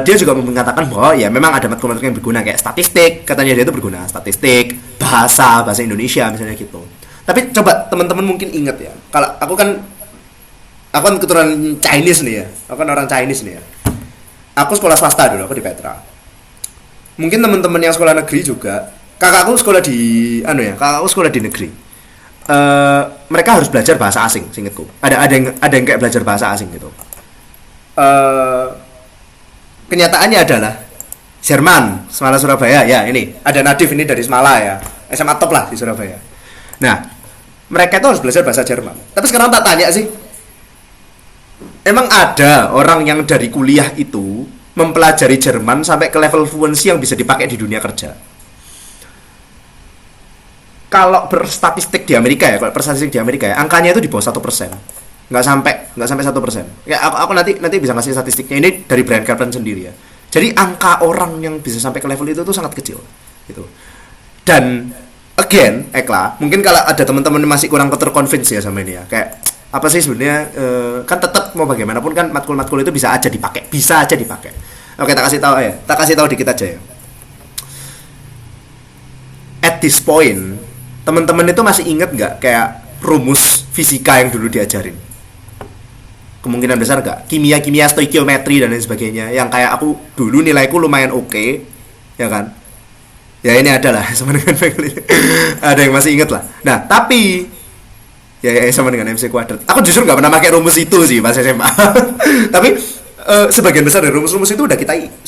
dia juga mengatakan bahwa ya memang ada matkul-matkul yang berguna kayak statistik, katanya dia itu berguna, statistik, bahasa Indonesia misalnya gitu. Tapi coba teman-teman mungkin ingat ya, kalau aku kan keturunan Chinese nih ya, aku kan orang Chinese nih ya. Aku sekolah swasta dulu, aku di Petra. Mungkin teman-teman yang sekolah negeri juga, kakakku sekolah di negeri. Mereka harus belajar bahasa asing, seingatku. Ada yang kayak belajar bahasa asing gitu. Kenyataannya adalah Jerman, Semala Surabaya ya, ini ada Nadif ini dari Semala ya, SMA top lah di Surabaya. Nah, mereka itu harus belajar bahasa Jerman. Tapi sekarang tak tanya sih, emang ada orang yang dari kuliah itu mempelajari Jerman sampai ke level fluency yang bisa dipakai di dunia kerja? Kalau berstatistik di Amerika ya, angkanya itu di bawah 1%. nggak sampai 1%. Ya aku nanti bisa ngasih statistiknya, ini dari Brian Kaplan sendiri ya. Jadi angka orang yang bisa sampai ke level itu tuh sangat kecil gitu. Dan again, Ekla, mungkin kalau ada teman-teman masih kurang terconvince ya sama ini ya, kayak apa sih sebenarnya, kan tetap mau bagaimanapun kan matkul-matkul itu bisa aja dipakai. Oke, tak kasih tahu dikit aja ya. At this point, teman-teman itu masih inget nggak kayak rumus fisika yang dulu diajarin? Kemungkinan besar nggak? Kimia, stoikiometri dan lain sebagainya. Yang kayak aku dulu nilaiku lumayan oke, ya kan? Ya ini adalah sama dengan family. Ada yang masih inget lah. Nah, tapi ya sama dengan MC kuadrat. Aku justru nggak pernah pakai rumus itu sih pas SMA. Tapi sebagian besar dari rumus-rumus itu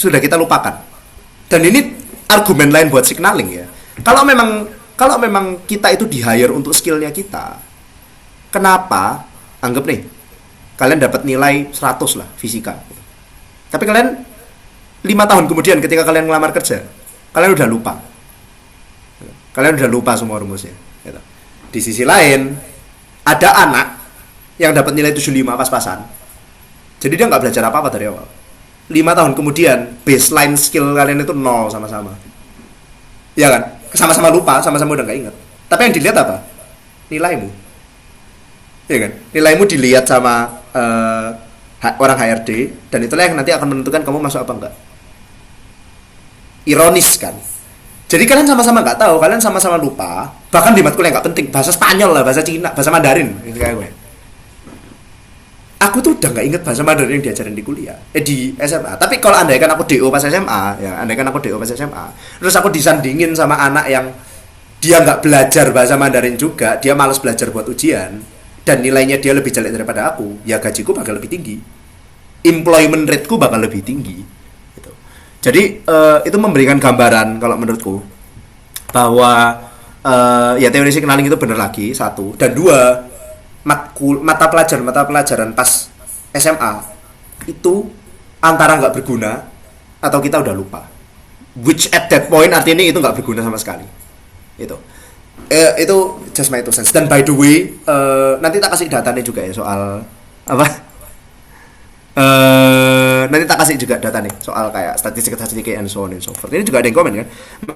sudah kita lupakan. Dan ini argumen lain buat signaling ya. Kalau memang kita itu di-hire untuk skillnya kita, kenapa anggap nih kalian dapat nilai 100 lah fisika, tapi kalian 5 tahun kemudian ketika kalian ngelamar kerja, kalian udah lupa semua rumusnya gitu. Di sisi lain ada anak yang dapat nilai 75 pas-pasan, jadi dia nggak belajar apa-apa dari awal. 5 tahun kemudian baseline skill kalian itu 0 sama-sama, ya kan? Sama-sama lupa, sama-sama udah nggak ingat. Tapi yang dilihat apa? Nilaimu, ya kan? Nilaimu dilihat sama orang HRD, dan itulah yang nanti akan menentukan kamu masuk apa enggak. Ironis kan? Jadi kalian sama-sama nggak tahu, kalian sama-sama lupa. Bahkan di matkul yang nggak penting, bahasa Spanyol lah, bahasa Cina, bahasa Mandarin, gitu kayak gue. Aku tuh udah nggak inget bahasa Mandarin yang diajarin di kuliah, di SMA. Tapi kalau andaikan aku DO pas SMA, terus aku disandingin sama anak yang dia nggak belajar bahasa Mandarin juga, dia malas belajar buat ujian, dan nilainya dia lebih jelek daripada aku, ya gajiku bakal lebih tinggi, employment rateku bakal lebih tinggi gitu. Jadi itu memberikan gambaran kalau menurutku bahwa ya teori signaling itu benar lagi, satu, dan dua, mata pelajaran pas SMA itu antara nggak berguna atau kita udah lupa, which at that point artinya itu nggak berguna sama sekali itu just my 2 cents. Dan by the way, nanti tak kasih datanya juga ya soal apa, nanti tak kasih juga data nih soal kayak statistik and so on and so forth. Ini juga ada yang komen kan,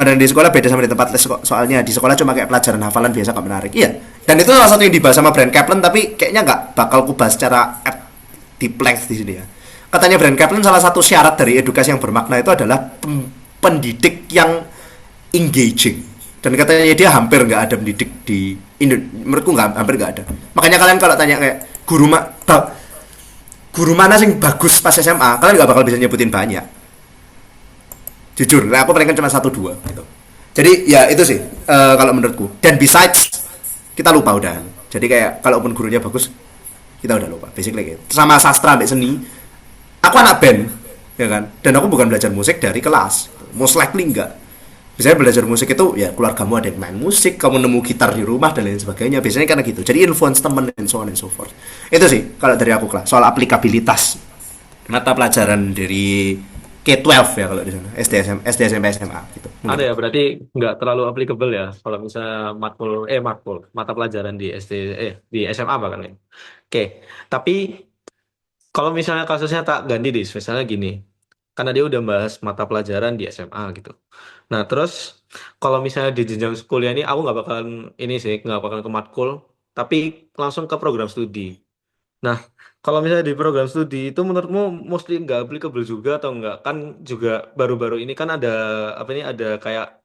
dan di sekolah beda sama di tempat les kok, soalnya di sekolah cuma kayak pelajaran hafalan biasa, gak menarik. Iya, dan itu salah satu yang dibahas sama Brian Kaplan, tapi kayaknya nggak bakal kubahas secara deep length di sini ya. Katanya Brian Kaplan salah satu syarat dari edukasi yang bermakna itu adalah pendidik yang engaging. Dan katanya dia hampir nggak ada pendidik di menurutku hampir nggak ada. Makanya kalian kalau tanya kayak guru mana sih bagus pas SMA, kalian nggak bakal bisa nyebutin banyak. Jujur, aku paling kan cuma 1-2 gitu. Jadi ya itu sih kalau menurutku. Dan besides kita lupa udah. Jadi kayak kalaupun gurunya bagus, kita udah lupa. Basically gitu. Sama sastra sampai seni, aku anak band, ya kan. Dan aku bukan belajar musik dari kelas. Most likely enggak. Biasanya belajar musik itu ya keluargamu ada yang main musik, kamu nemu gitar di rumah dan lain sebagainya. Biasanya karena gitu. Jadi influence temen and so on and so forth. Itu sih kalau dari aku kelas soal aplikabilitas mata pelajaran dari K-12 ya kalau di sana, SD, SMP, SMA gitu. Ada ya, berarti nggak terlalu applicable ya kalau misalnya matkul mata pelajaran di di SMA bahkan ya. Oke, tapi kalau misalnya kasusnya tak ganti deh, misalnya gini, karena dia udah bahas mata pelajaran di SMA gitu. Nah terus kalau misalnya di jenjang kuliah ini aku nggak bakalan ke matkul, tapi langsung ke program studi. Nah kalau misalnya di program studi itu menurutmu mostly nggak applicable juga atau nggak? Kan juga baru-baru ini kan ada kayak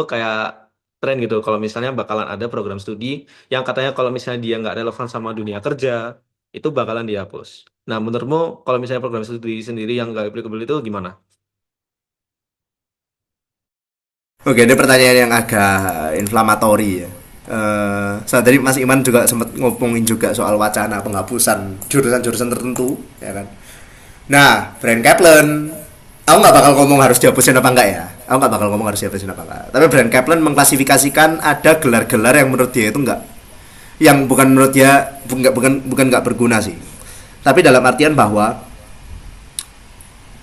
kayak tren gitu. Kalau misalnya bakalan ada program studi yang katanya kalau misalnya dia nggak relevan sama dunia kerja, itu bakalan dihapus. Nah menurutmu kalau misalnya program studi sendiri yang nggak applicable itu gimana? Oke, ini pertanyaan yang agak inflamatori ya. Tadi Mas Iman juga sempat ngomongin juga soal wacana penghapusan jurusan-jurusan tertentu, ya kan. Nah, Brian Kaplan, aku nggak bakal ngomong harus dihapusin apa enggak ya. Tapi Brian Kaplan mengklasifikasikan ada gelar-gelar yang menurut dia itu enggak, yang bukan menurut dia bukan nggak berguna sih. Tapi dalam artian bahwa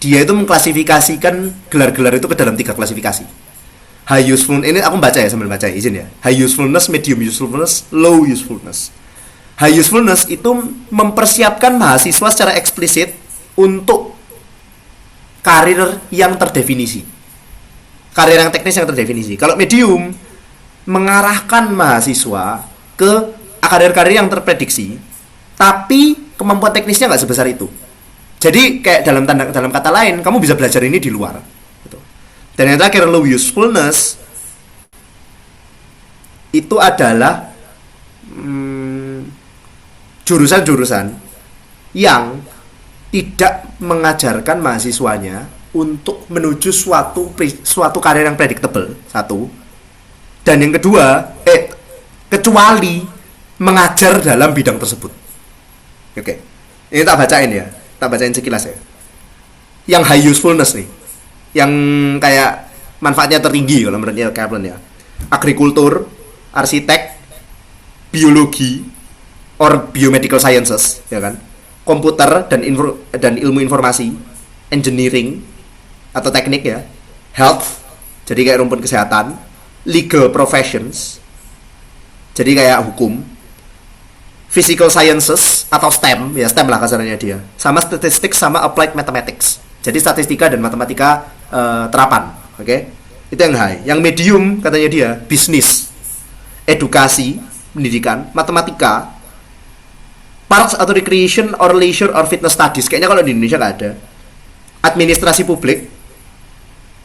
dia itu mengklasifikasikan gelar-gelar itu ke dalam 3 klasifikasi. High usefulness, ini aku baca ya sambil baca, izin ya. High usefulness, medium usefulness, low usefulness. High usefulness itu mempersiapkan mahasiswa secara eksplisit untuk karir yang terdefinisi. Karir yang teknis yang terdefinisi. Kalau medium mengarahkan mahasiswa ke karir-karir yang terprediksi, tapi kemampuan teknisnya nggak sebesar itu. Jadi kayak dalam kata lain, kamu bisa belajar ini di luar. Gitu. Dan yang terakhir, low usefulness itu adalah jurusan-jurusan yang tidak mengajarkan mahasiswanya untuk menuju suatu karir yang predictable, satu. Dan yang kedua, kecuali mengajar dalam bidang tersebut. Oke. Ini tak bacain sekilas ya. Yang high usefulness nih, yang kayak manfaatnya tertinggi kalau menurut Neil Kaplan ya. Agrikultur, arsitek, biologi, or biomedical sciences, ya kan? Komputer dan ilmu informasi, engineering atau teknik ya, health, jadi kayak rumpun kesehatan, legal professions, jadi kayak hukum, physical sciences atau STEM, ya STEM lah kasarnya dia, sama statistics sama applied mathematics, jadi statistika dan matematika terapan, oke? Itu yang high. Yang medium katanya dia, bisnis, edukasi, pendidikan, matematika, parks atau recreation or leisure or fitness studies, kayaknya kalau di Indonesia nggak ada, administrasi publik,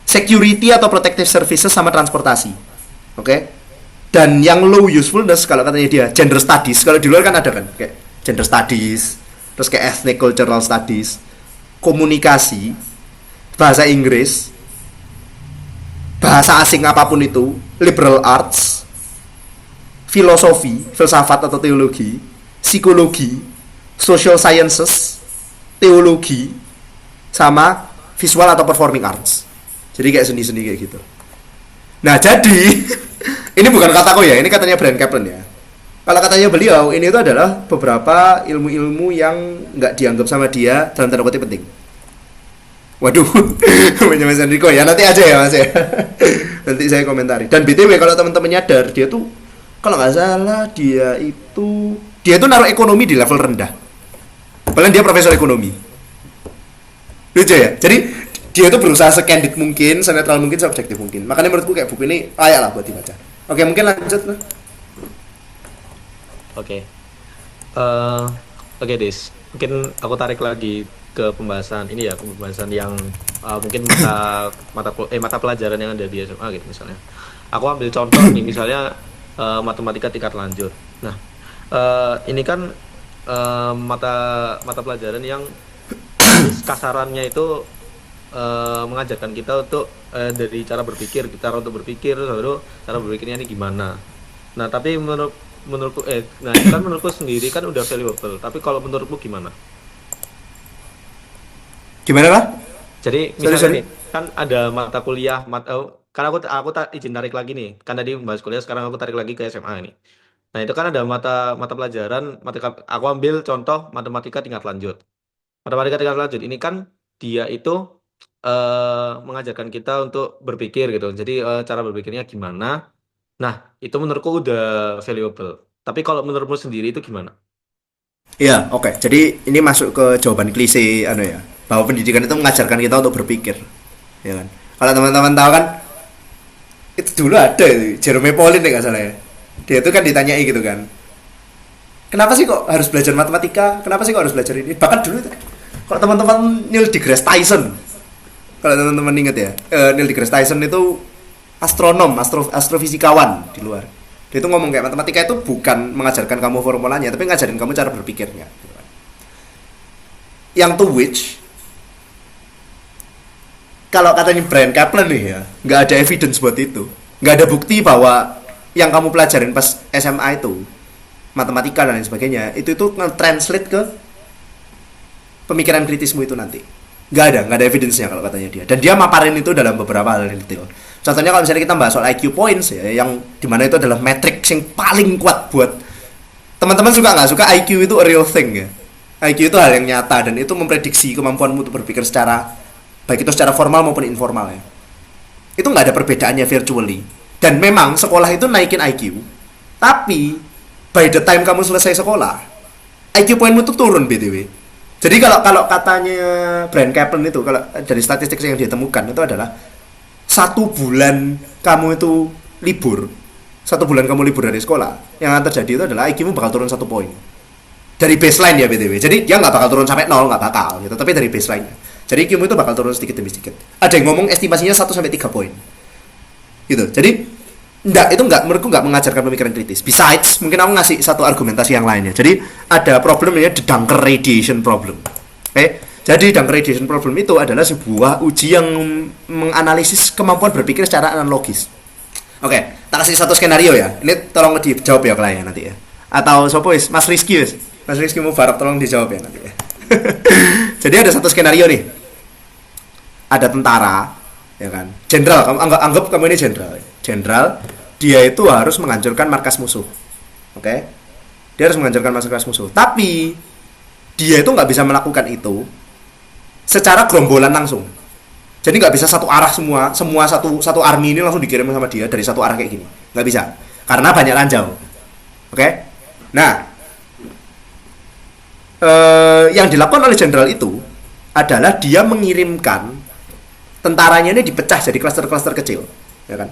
security atau protective services sama transportasi, oke? Dan yang low usefulness kalau katanya dia, gender studies. Kalau di luar kan ada kan kayak gender studies, terus kayak ethnic cultural studies, komunikasi, bahasa Inggris, bahasa asing apapun itu, liberal arts, filosofi, filsafat atau teologi, psikologi, social sciences, teologi, sama visual atau performing arts. Jadi kayak seni-seni kayak gitu. Nah jadi ini bukan kataku ya, ini katanya Brian Kaplan ya. Kalau katanya beliau, ini itu adalah beberapa ilmu-ilmu yang nggak dianggap sama dia dalam tanda kutip penting. Waduh, Mas Enrico ya, nanti aja ya Mas ya. Nanti saya komentari. Dan BTW kalau teman-teman nyadar, dia tuh kalau nggak salah dia itu naruh ekonomi di level rendah. Padahal dia profesor ekonomi. Lucu ya. Jadi dia tuh berusaha secandid mungkin, senetral mungkin, subjektif mungkin. Makanya menurutku kayak buku ini layak lah buat dibaca. Oke, mungkin lanjut lah. Oke. Oke, Des. Mungkin aku tarik lagi ke pembahasan ini ya, pembahasan yang mungkin mata pelajaran yang ada di SMA gitu misalnya. Aku ambil contoh nih misalnya matematika tingkat lanjut. Nah, ini kan mata pelajaran yang kasarannya itu mengajarkan kita untuk dari cara berpikir, lalu cara berpikirnya ini gimana. Nah, tapi menurutku nah itu kan menurutku sendiri kan udah valuable. Tapi kalau menurutmu gimana? Gimana Pak? Jadi misalnya nih, kan ada mata kuliah kan aku izin tarik lagi nih. Kan tadi bahas kuliah, sekarang aku tarik lagi ke SMA ini. Nah, itu kan ada mata pelajaran, aku ambil contoh matematika tingkat lanjut. Matematika tingkat lanjut ini kan dia itu mengajarkan kita untuk berpikir gitu. Jadi cara berpikirnya gimana. Nah, itu menurutku udah valuable. Tapi kalau menurutmu sendiri itu gimana? Iya, oke. Jadi ini masuk ke jawaban klise ya. Bahwa pendidikan itu mengajarkan kita untuk berpikir. Ya kan? Kalau teman-teman tahu kan itu dulu ada Jerome Pauline enggak salah ya. Dia itu kan ditanyai gitu kan. Kenapa sih kok harus belajar matematika? Kenapa sih kok harus belajar ini? Bahkan dulu kalau teman-teman Neil deGrasse Tyson, kalau teman-teman ingat ya, Neil deGrasse Tyson itu astronom, astrofisikawan di luar. Dia itu ngomong kayak matematika itu bukan mengajarkan kamu formulanya, tapi ngajarin kamu cara berpikirnya. Yang to which, kalau katanya Brian Kaplan nih ya, nggak ada evidence buat itu, nggak ada bukti bahwa yang kamu pelajarin pas SMA itu matematika dan lain sebagainya itu nge-translate ke pemikiran kritismu itu nanti. Nggak ada evidence-nya kalau katanya dia. Dan dia maparin itu dalam beberapa hal yang detail. Contohnya kalau misalnya kita bahas soal IQ points ya, yang dimana itu adalah metrik yang paling kuat buat teman-teman suka nggak suka IQ itu a real thing ya. IQ itu hal yang nyata dan itu memprediksi kemampuanmu untuk berpikir secara baik itu secara formal maupun informal ya. Itu nggak ada perbedaannya virtually. Dan memang sekolah itu naikin IQ, tapi by the time kamu selesai sekolah, IQ poinmu tuh turun BTW. Jadi kalau kalau katanya Brian Kaplan itu, kalau dari statistik yang dia temukan itu adalah 1 bulan kamu itu libur, 1 bulan kamu libur dari sekolah, yang akan terjadi itu adalah IQ-mu bakal turun 1 poin. Dari baseline ya BTW. Jadi dia nggak bakal turun sampai 0, nggak bakal gitu, tapi dari baseline-nya. Jadi IQ-mu itu bakal turun sedikit demi sedikit. Ada yang ngomong estimasinya 1 sampai 3 poin. Gitu. Jadi itu menurutku nggak mengajarkan pemikiran kritis. Besides, mungkin aku ngasih satu argumentasi yang lainnya. Jadi ada problem namanya the Dunker radiation problem. Oke. Jadi Dunker radiation problem itu adalah sebuah uji yang menganalisis kemampuan berpikir secara analogis. Oke, tak kasih satu skenario ya. Ini tolong dijawab ya kalian nanti ya. Atau sopo wis, Mas Rizky wis. Mas Rizky Mubarak tolong dijawab ya nanti ya. Jadi ada satu skenario nih. Ada tentara, ya kan? Jenderal, kamu anggap kamu ini jenderal. Jenderal, dia itu harus menghancurkan markas musuh. Oke? Dia harus menghancurkan markas musuh. Tapi dia itu nggak bisa melakukan itu secara gerombolan langsung. Jadi nggak bisa satu arah semua satu army ini langsung dikirim sama dia dari satu arah kayak gini. Nggak bisa. Karena banyak ranjau. Oke? Nah, yang dilakukan oleh jenderal itu adalah dia mengirimkan tentaranya ini dipecah jadi klaster-klaster kecil, ya kan?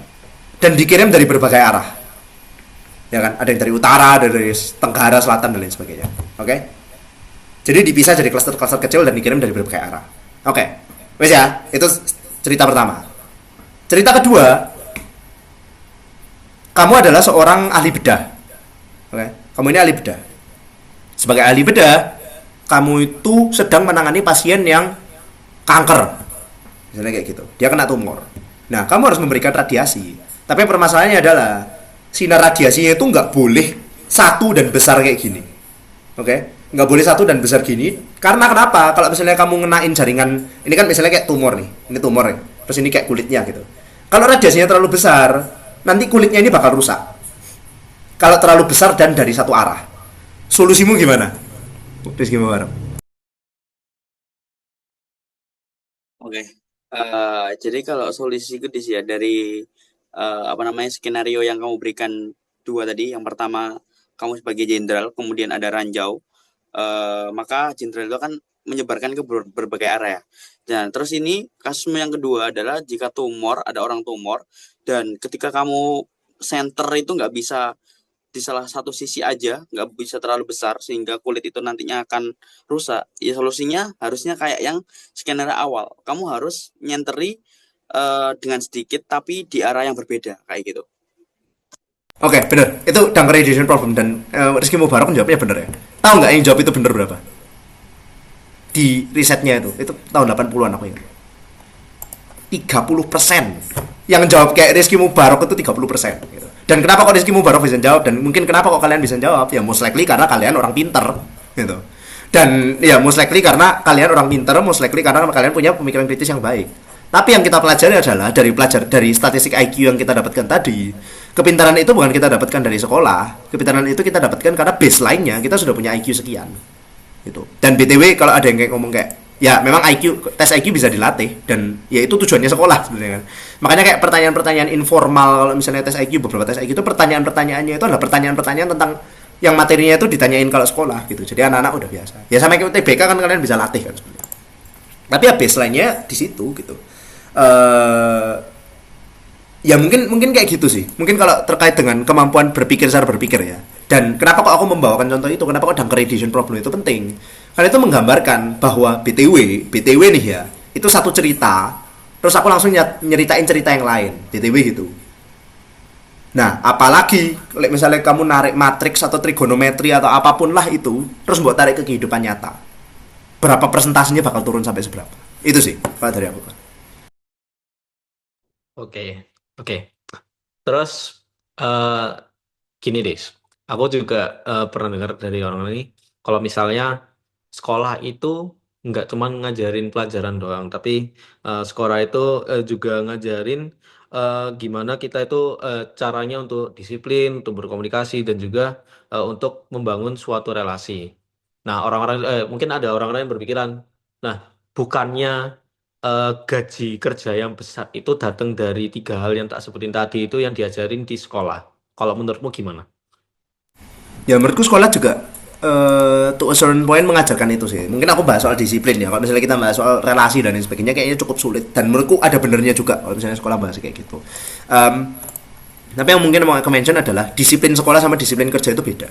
Dan dikirim dari berbagai arah. Ya kan? Ada yang dari utara, dari tenggara, selatan dan lain sebagainya. Oke? Jadi dipisah jadi klaster-klaster kecil dan dikirim dari berbagai arah. Oke. Wes ya, itu cerita pertama. Cerita kedua, kamu adalah seorang ahli bedah. Oke? Kamu ini ahli bedah. Sebagai ahli bedah, kamu itu sedang menangani pasien yang kanker. Misalnya kayak gitu. Dia kena tumor. Nah, kamu harus memberikan radiasi. Tapi permasalahannya adalah sinar radiasinya itu nggak boleh satu dan besar kayak gini. Oke? Nggak boleh satu dan besar gini. Karena kenapa? Kalau misalnya kamu ngenain jaringan, ini kan misalnya kayak tumor nih. Ini tumor nih. Terus ini kayak kulitnya gitu. Kalau radiasinya terlalu besar, nanti kulitnya ini bakal rusak. Kalau terlalu besar dan dari satu arah. Solusimu gimana? Rizky Mubarak. Oke. Jadi kalau solusi itu ya dari skenario yang kamu berikan dua tadi. Yang pertama kamu sebagai jenderal, kemudian ada ranjau, maka jenderal itu akan menyebarkan ke berbagai area. Dan terus ini kasus yang kedua adalah jika ada orang tumor dan ketika kamu center itu nggak bisa di salah satu sisi aja, nggak bisa terlalu besar sehingga kulit itu nantinya akan rusak. Ya solusinya harusnya kayak yang skenario awal. Kamu harus nyenteri dengan sedikit tapi di arah yang berbeda kayak gitu. Oke, bener. Itu Dunker radiation problem dan Rizky Mubarak jawabnya bener ya. Tahu nggak yang jawab itu bener berapa? Di risetnya itu tahun 80-an aku ingat. 30%. Yang jawab kayak Rizky Mubarak itu 30%. Gitu. Dan kenapa kok Rizky Mubarak bisa jawab dan mungkin kenapa kok kalian bisa jawab? Ya most likely karena kalian orang pinter gitu. Dan ya most likely karena kalian orang pinter, most likely karena kalian punya pemikiran kritis yang baik. Tapi yang kita pelajari adalah dari statistik IQ yang kita dapatkan tadi, kepintaran itu bukan kita dapatkan dari sekolah. Kepintaran itu kita dapatkan karena baseline-nya kita sudah punya IQ sekian. Gitu. Dan BTW kalau ada yang kayak ngomong kayak ya memang tes IQ bisa dilatih dan ya itu tujuannya sekolah sebenarnya kan. Makanya kayak pertanyaan-pertanyaan informal kalau misalnya tes IQ, beberapa tes IQ itu pertanyaan-pertanyaannya itu adalah pertanyaan-pertanyaan tentang yang materinya itu ditanyain kalau sekolah gitu. Jadi anak-anak udah biasa. Ya sama kayak UTBK kan kalian bisa latih kan sebenarnya. Tapi ya baseline-nya di situ gitu. Ya mungkin kayak gitu sih. Mungkin kalau terkait dengan kemampuan cara berpikir ya. Dan kenapa kok aku membawakan contoh itu? Kenapa kok Dunker radiation problem itu penting? Karena itu menggambarkan bahwa BTW nih ya, itu satu cerita. Terus aku langsung nyeritain cerita yang lain, BTW gitu. Nah, apalagi misalnya kamu narik matriks atau trigonometri atau apapun lah itu, terus buat tarik ke kehidupan nyata. Berapa persentasenya bakal turun sampai seberapa? Itu sih, kalau dari aku. Oke. Terus gini deh, aku juga pernah dengar dari orang ini, kalau misalnya sekolah itu nggak cuma ngajarin pelajaran doang, tapi sekolah itu juga ngajarin gimana kita itu caranya untuk disiplin, untuk berkomunikasi, dan juga untuk membangun suatu relasi. Nah, mungkin ada orang-orang yang berpikiran, nah bukannya gaji kerja yang besar itu datang dari 3 hal yang tak sebutin tadi itu yang diajarin di sekolah. Kalau menurutmu gimana? Ya menurutku sekolah juga to a certain point mengajarkan itu sih. Mungkin aku bahas soal disiplin ya. Kalau misalnya kita bahas soal relasi dan lain sebagainya, kayaknya cukup sulit. Dan menurutku ada benernya juga kalau misalnya sekolah bahas kayak gitu. Tapi yang mungkin mau aku mention adalah disiplin sekolah sama disiplin kerja itu beda.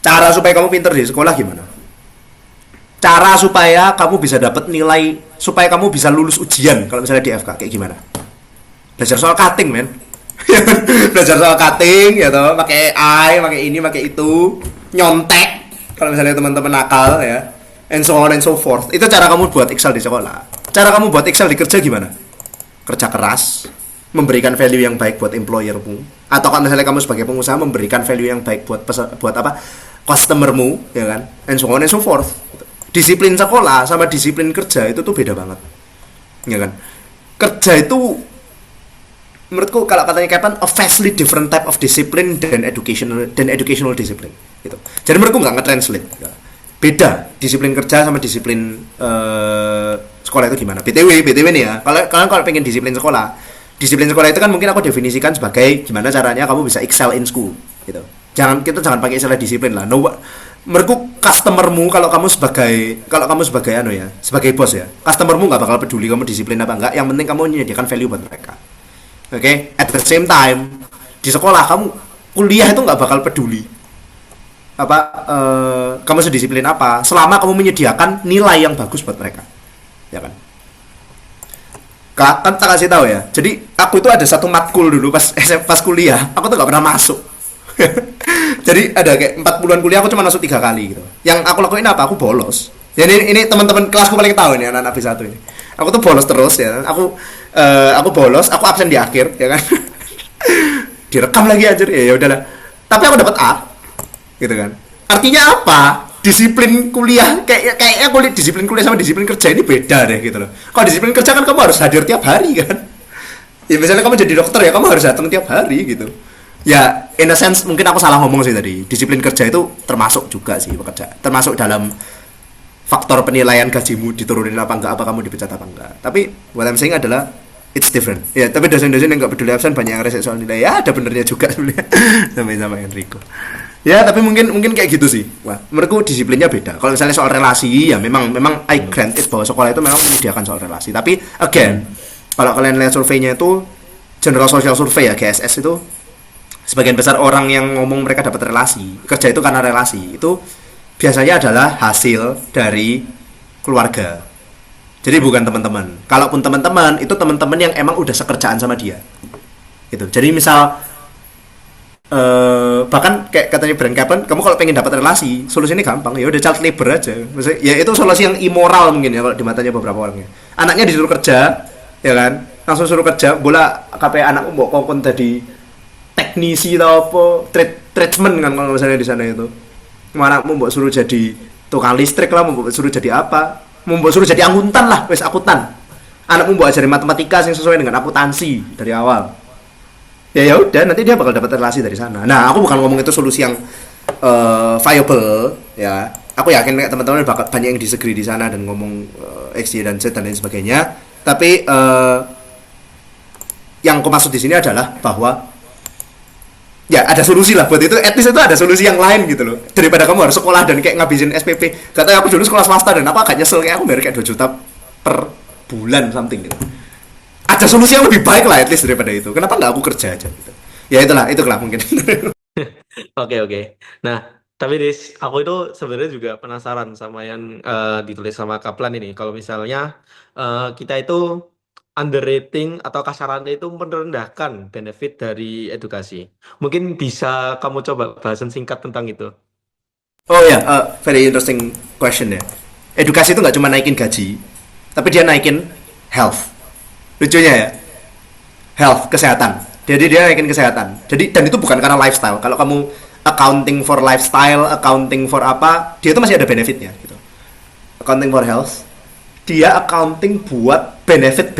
Cara supaya kamu pinter di sekolah gimana? Cara supaya kamu bisa dapat nilai, supaya kamu bisa lulus ujian kalau misalnya di FK kayak gimana? Belajar soal cutting, men. Belajar soal cutting ya toh, pakai AI, pakai ini, pakai itu, nyontek kalau misalnya teman-teman nakal ya, and so on and so forth. Itu cara kamu buat excel di sekolah. Cara kamu buat excel di kerja gimana? Kerja keras, memberikan value yang baik buat employermu, atau kalau misalnya kamu sebagai pengusaha memberikan value yang baik buat customermu, ya kan, and so on and so forth. Disiplin sekolah sama disiplin kerja itu tuh beda banget, ya kan. Kerja itu menurutku kalau katanya Kaplan, a vastly different type of discipline dan educational discipline gitu. Jadi menurutku nggak nge-translate ya. Beda disiplin kerja sama disiplin sekolah itu gimana. BTW nih ya, kalau pengen disiplin sekolah itu kan mungkin aku definisikan sebagai gimana caranya kamu bisa excel in school gitu. Kita jangan pakai istilah disiplin lah. Menurutku customermu kalau kamu sebagai sebagai bos ya, customermu nggak bakal peduli kamu disiplin apa enggak, yang penting kamu menyediakan value buat mereka. Oke, at the same time di sekolah kamu kuliah itu nggak bakal peduli kamu sedisiplin apa, selama kamu menyediakan nilai yang bagus buat mereka, ya kan? Kan tak kasih tahu ya. Jadi aku itu ada satu matkul dulu pas kuliah, aku tuh nggak pernah masuk. Jadi ada kayak 40-an kuliah aku cuma masuk 3 kali gitu. Yang aku lakuin apa? Aku bolos. Jadi ini teman-teman kelasku paling tahu nih anak-anak B1 ini. Aku tuh bolos terus ya. Aku bolos, aku absen di akhir ya kan. Direkam lagi aja ya udahlah. Tapi aku dapat A. Gitu kan. Artinya apa? Disiplin kuliah kayaknya disiplin kuliah sama disiplin kerja ini beda deh gitu loh. Kalau disiplin kerja kan kamu harus hadir tiap hari kan. Ya misalnya kamu jadi dokter ya kamu harus datang tiap hari gitu. Ya, in a sense mungkin aku salah ngomong sih tadi. Disiplin kerja itu termasuk juga sih bekerja. Termasuk dalam faktor penilaian gajimu diturunin apa enggak, apa kamu dipecat apa enggak. Tapi what I'm saying adalah it's different. Ya, tapi dosen-dosen yang enggak peduli absen banyak yang resek soal nilai. Ya, ada benernya juga sebenarnya. Sama Enrico. Ya, tapi mungkin kayak gitu sih. Wah, menurutku disiplinnya beda. Kalau misalnya soal relasi, ya memang I grant it bahwa sekolah itu memang menyediakan soal relasi. Tapi again, kalau kalian lihat surveinya itu General Social Survey ya, GSS itu sebagian besar orang yang ngomong mereka dapat relasi, kerja itu karena relasi, itu biasanya adalah hasil dari keluarga. Jadi bukan teman-teman. Kalaupun teman-teman, itu teman-teman yang emang udah sekerjaan sama dia. Gitu. Jadi misal bahkan kayak katanya Brand Kaplan, kamu kalau pengen dapat relasi, solusinya gampang. Ya udah child labor aja. Maksudnya, ya itu solusi yang immoral mungkin ya kalau di matanya beberapa orangnya. Anaknya disuruh kerja, ya kan? Langsung suruh kerja, bola KP anakmu mbok kokon tadi teknisi atau apa treatment kan kalau misalnya di sana itu mana mau suruh jadi tukang listrik lah, mau suruh jadi apa, mau suruh jadi akuntan lah, wes akuntan, anak mau ajarin matematika yang sesuai dengan akuntansi dari awal, ya udah nanti dia bakal dapat relasi dari sana. Nah aku bukan ngomong itu solusi yang viable ya, aku yakin teman-teman banyak yang disagree di sana dan ngomong X, Y, dan Z dan lain sebagainya, tapi yang aku maksud di sini adalah bahwa ya ada solusi lah buat itu, at least itu ada solusi yang lain gitu loh, daripada kamu harus sekolah dan kayak ngabisin SPP. Katanya aku dulu sekolah swasta dan aku agak nyesel, kayak aku bayar kayak 2 juta per bulan something gitu. Ada solusi yang lebih baik lah at least daripada itu, kenapa nggak aku kerja aja gitu. Ya itulah mungkin. Oke. Nah, tapi Dis, aku itu sebenarnya juga penasaran sama yang ditulis sama Kaplan ini. Kalau misalnya kita itu underrating atau kasarannya itu merendahkan benefit dari edukasi. Mungkin bisa kamu coba bahasan singkat tentang itu. Oh ya, very interesting question ya. Edukasi itu nggak cuma naikin gaji, tapi dia naikin health. Lucunya ya, health, kesehatan. Jadi dia naikin kesehatan. Jadi dan itu bukan karena lifestyle. Kalau kamu accounting for lifestyle, accounting for apa, dia itu masih ada benefitnya gitu. Accounting for health, dia accounting buat benefit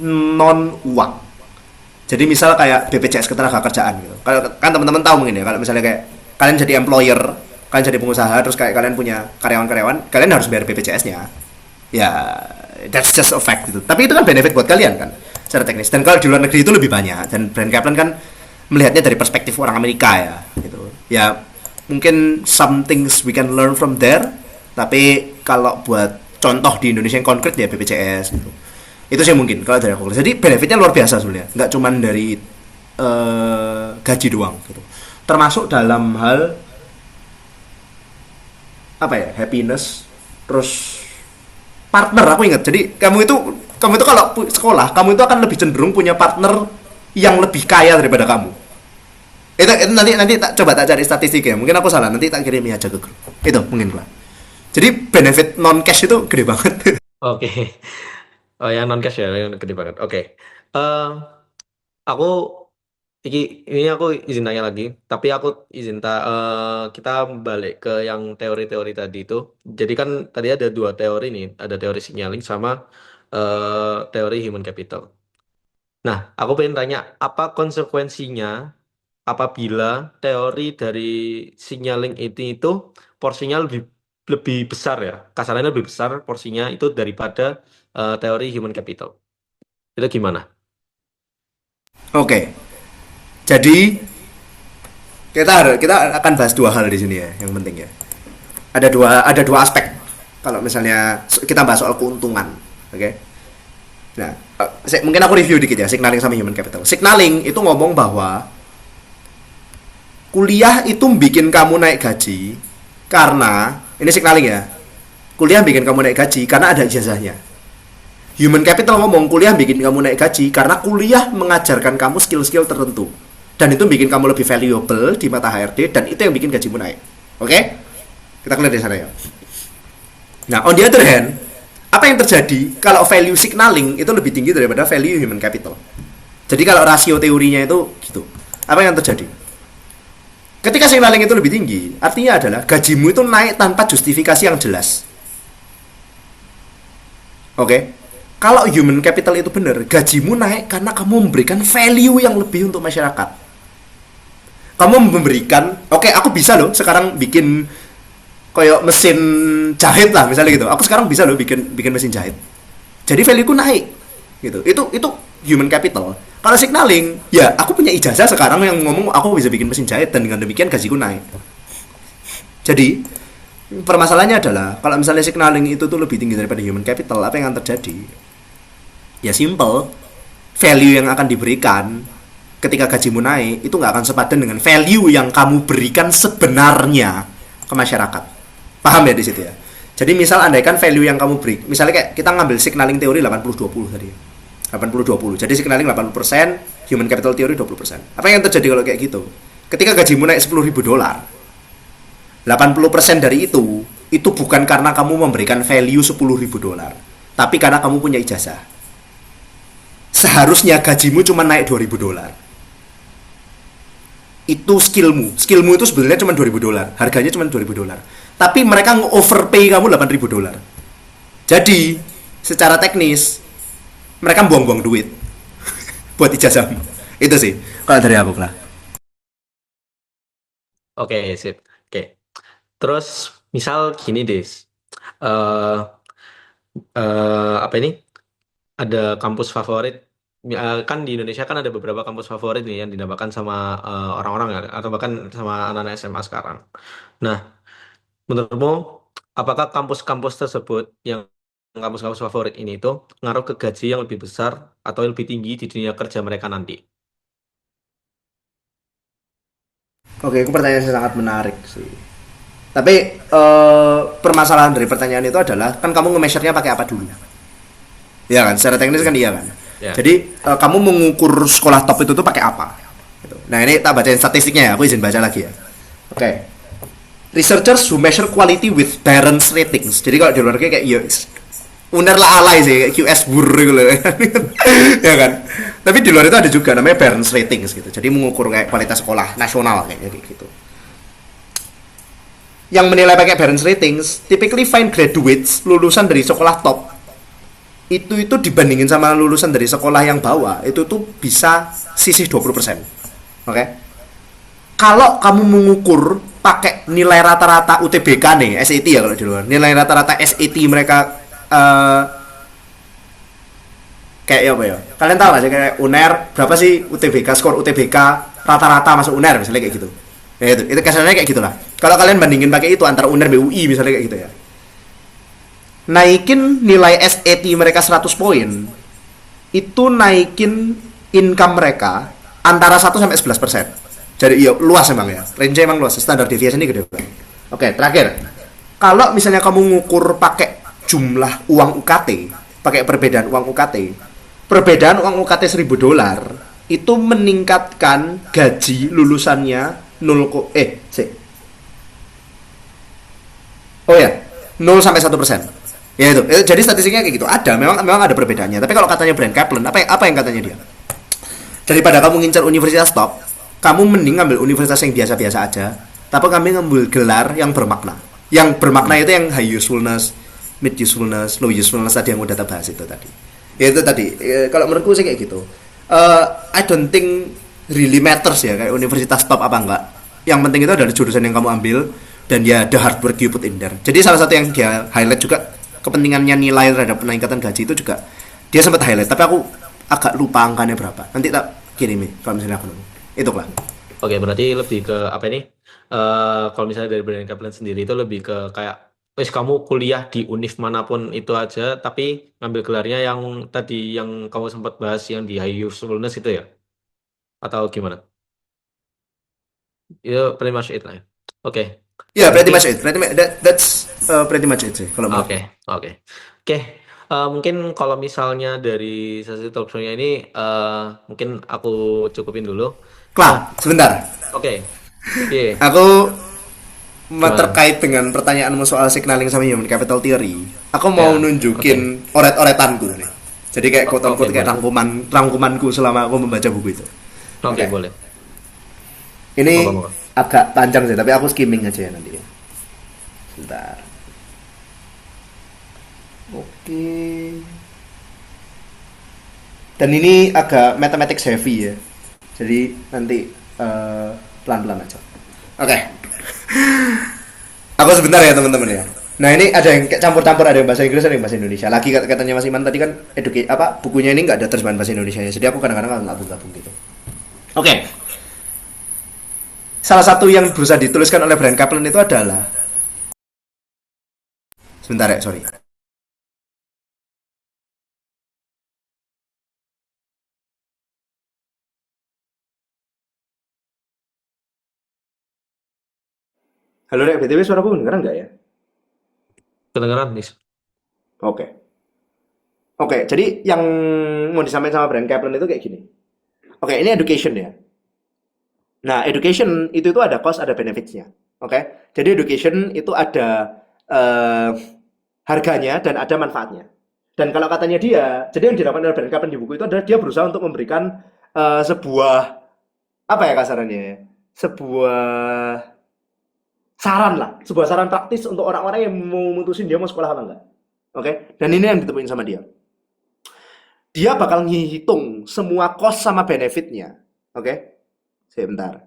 non uang. Jadi misal kayak BPJS ketenagakerjaan gitu. Kan teman-teman tahu mungkin ya, kalau misalnya kayak kalian jadi employer, kalian jadi pengusaha, terus kayak kalian punya karyawan-karyawan, kalian harus bayar BPJS-nya. Ya, that's just a fact gitu. Tapi itu kan benefit buat kalian kan, secara teknis. Dan kalau di luar negeri itu lebih banyak. Dan Brand Kaplan kan melihatnya dari perspektif orang Amerika ya, gitu. Ya mungkin some things we can learn from there, tapi kalau buat contoh di Indonesia yang konkret ya BPJS gitu. Itu sih mungkin kalau dari aku. Jadi benefitnya luar biasa sebenarnya, nggak cuman dari gaji doang gitu. Termasuk dalam hal apa ya, happiness, terus partner. Aku ingat, jadi kamu itu kalau sekolah, kamu itu akan lebih cenderung punya partner yang lebih kaya daripada kamu. Itu nanti coba tak cari statistiknya, mungkin aku salah, nanti tak kirim aja ke grup. Itu mungkin lah. Jadi benefit non cash itu gede banget. Oke. Oh, yang non cash ya, yang gede banget. Oke. Eh, aku ini aku izin tanya lagi, tapi aku izin kita balik ke yang teori-teori tadi itu. Jadi kan tadi ada dua teori nih, ada teori signaling sama teori human capital. Nah, aku pengen tanya, apa konsekuensinya apabila teori dari signaling itu porsinya lebih lebih besar ya, kasarannya lebih besar porsinya itu daripada teori human capital. Itu gimana? Oke. Jadi kita akan bahas dua hal di sini ya, yang penting ya. Ada dua aspek. Kalau misalnya kita bahas soal keuntungan, oke? Nah, mungkin aku review dikit ya, signaling sama human capital. Signaling itu ngomong bahwa kuliah itu bikin kamu naik gaji karena ini signaling ya. Kuliah bikin kamu naik gaji karena ada ijazahnya. Human capital ngomong kuliah bikin kamu naik gaji karena kuliah mengajarkan kamu skill-skill tertentu. Dan itu bikin kamu lebih valuable di mata HRD, dan itu yang bikin gajimu naik. Oke? Kita lihat di sana ya. Nah, on the other hand, apa yang terjadi kalau value signaling itu lebih tinggi daripada value human capital? Jadi kalau rasio teorinya itu gitu. Apa yang terjadi? Ketika signaling itu lebih tinggi, artinya adalah gajimu itu naik tanpa justifikasi yang jelas. Oke? Kalau human capital itu benar, gajimu naik karena kamu memberikan value yang lebih untuk masyarakat. Kamu memberikan, oke, aku bisa loh sekarang bikin kayak mesin jahit lah misalnya gitu. Aku sekarang bisa loh bikin mesin jahit. Jadi value-ku naik. Gitu. Itu human capital. Kalau signaling, ya aku punya ijazah sekarang yang ngomong aku bisa bikin mesin jahit, dan dengan demikian gajiku naik. Jadi permasalahannya adalah kalau misalnya signaling itu tuh lebih tinggi daripada human capital, apa yang akan terjadi? Ya simple, value yang akan diberikan ketika gajimu naik itu nggak akan sepadan dengan value yang kamu berikan sebenarnya ke masyarakat. Paham ya di situ ya? Jadi misal andaikan value yang kamu beri, misalnya kayak kita ngambil signaling teori 80-20 tadi. 80-20. Jadi signaling 80%, human capital teori 20%. Apa yang terjadi kalau kayak gitu? Ketika gajimu naik $10.000, 80% dari itu bukan karena kamu memberikan value $10.000, tapi karena kamu punya ijazah. Seharusnya gajimu cuma naik $2.000. Itu skillmu itu sebenarnya cuma $2.000, harganya cuma $2.000, tapi mereka nge-overpay kamu $8.000. Jadi secara teknis mereka buang-buang duit buat ijazahmu. Itu sih kalau dari aku lah. Oke, sip. Oke. Terus misal gini Des, apa ini? Ada kampus favorit. Kan di Indonesia kan ada beberapa kampus favorit nih yang dinamakan sama orang-orang ya, atau bahkan sama anak-anak SMA sekarang. Nah, menurutmu apakah kampus-kampus tersebut yang kampus-kampus favorit ini itu ngaruh ke gaji yang lebih besar atau lebih tinggi di dunia kerja mereka nanti? Oke, itu pertanyaan yang sangat menarik sih. Tapi permasalahan dari pertanyaan itu adalah kan kamu nge-measure-nya pakai apa dulu? Iya kan, secara teknis kan iya kan. Ya. Jadi kamu mengukur sekolah top itu tuh pakai apa? Gitu. Nah ini tak bacain statistiknya ya, aku izin baca lagi ya. Oke. Researchers who measure quality with Barron's ratings. Jadi kalau di luar kayak ya uner lah alay sih, kayak QS bur gitu ya kan. Tapi di luar itu ada juga namanya Barron's ratings gitu. Jadi mengukur kayak kualitas sekolah nasional kayak gitu. Yang menilai pakai Barron's ratings typically find graduates lulusan dari sekolah top itu dibandingin sama lulusan dari sekolah yang bawah itu tuh bisa sisih 20%. Oke? Kalau kamu mengukur pakai nilai rata-rata UTBK nih, SAT ya kalau di luar. Nilai rata-rata SAT mereka kayak apa ya? Kalian tahu gak sih kayak UNER berapa sih UTBK, skor UTBK rata-rata masuk UNER misalnya kayak gitu. Ya itu kasarnya kayak gitulah. Kalau kalian bandingin pakai itu antara UNER BUI misalnya kayak gitu ya. Naikin nilai SAT mereka 100 poin, itu naikin income mereka antara 1 sampai 11%. Jadi iya luas emang ya. Range emang luas, standar deviation ini gede banget. Oke, terakhir. Kalau misalnya kamu ngukur pakai jumlah uang UKT, pakai perbedaan uang UKT, perbedaan uang UKT $1.000 itu meningkatkan gaji lulusannya 0, oh ya, 0 sampai 1%. Ya itu. Jadi statistiknya kayak gitu. Ada, memang ada perbedaannya. Tapi kalau katanya Brand Kaplan, apa yang katanya dia? Daripada kamu ngincar universitas top, kamu mending ngambil universitas yang biasa-biasa aja. Tapi kami ngambil gelar yang bermakna. Yang bermakna itu yang high usefulness, mid usefulness, low usefulness tadi yang udah kita bahas itu tadi. Ya itu tadi. Kalau menurutku sih kayak gitu. I don't think really matters ya kayak universitas top apa enggak. Yang penting itu adalah jurusan yang kamu ambil dan ya the hard work you put in there. Jadi salah satu yang dia highlight juga kepentingannya nilai terhadap peningkatan gaji itu juga dia sempat highlight, tapi aku agak lupa angkanya berapa. Nanti tak kirim kalau misalnya aku nemu. Itu lah. Oke, berarti lebih ke apa ini? Kalau misalnya dari Brand Kaplan sendiri itu lebih ke kayak wes kamu kuliah di univ manapun itu aja, tapi ngambil gelarnya yang tadi yang kamu sempat bahas yang di high usefulness itu ya? Atau gimana? Itu pretty much it lah ya. Oke. Ya, pretty much it. That's pretty much it sih kalau menurut. Oke. Mungkin kalau misalnya dari sesi talk show-nya ini mungkin aku cukupin dulu. Klar, sebentar. Oke. Iya. Aku Gimana? terkait dengan pertanyaanmu soal signaling sama human capital theory. Aku mau Ya, nunjukin oret-oretanku nih. Jadi kayak quote-unquote kayak boleh. rangkumanku selama aku membaca buku itu. Oke, Oke. boleh. Ini Moga-moga. agak panjang sih, tapi aku skimming aja ya nanti ya. Sebentar. Oke. Dan ini agak mathematics heavy ya. Jadi nanti pelan-pelan aja. Oke. Aku sebentar ya teman-teman ya. Nah ini ada yang kayak campur-campur, ada yang bahasa Inggris, ada yang bahasa Indonesia. Lagi katanya Mas Iman tadi kan bukunya ini nggak ada terjemahan bahasa Indonesia ya. Jadi aku kadang-kadang nggak gabung gitu. Oke. Salah satu yang berusaha dituliskan oleh Brand Kaplan itu adalah sebentar ya, sorry. Halo Rek, BTW suaraku kedengeran nggak ya? Kedengeran, Nis? Oke. Oke, jadi yang mau disampaikan sama Brand Kaplan itu kayak gini. Oke, ini education ya. Nah, education itu ada cost, ada benefits-nya. Oke, jadi education itu ada harganya dan ada manfaatnya. Dan kalau katanya dia, jadi yang dilakukan oleh Brand Kaplan di buku itu adalah dia berusaha untuk memberikan sebuah apa ya kasarannya ya? Sebuah saran praktis untuk orang-orang yang mau mutusin dia mau sekolah apa enggak. Oke, dan ini yang ditemuin sama dia. Dia bakal ngitung semua cost sama benefitnya. Oke, sebentar.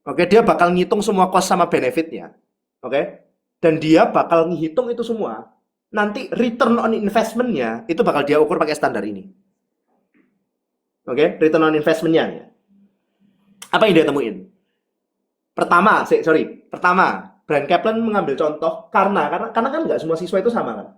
Oke, dia bakal ngitung semua cost sama benefitnya. Oke, dan dia bakal ngitung itu semua. Nanti return on investment-nya itu bakal dia ukur pakai standar ini. Oke, return on investment-nya. Apa yang dia temuin? Pertama, Brand Kaplan mengambil contoh karena kan nggak semua siswa itu sama kan.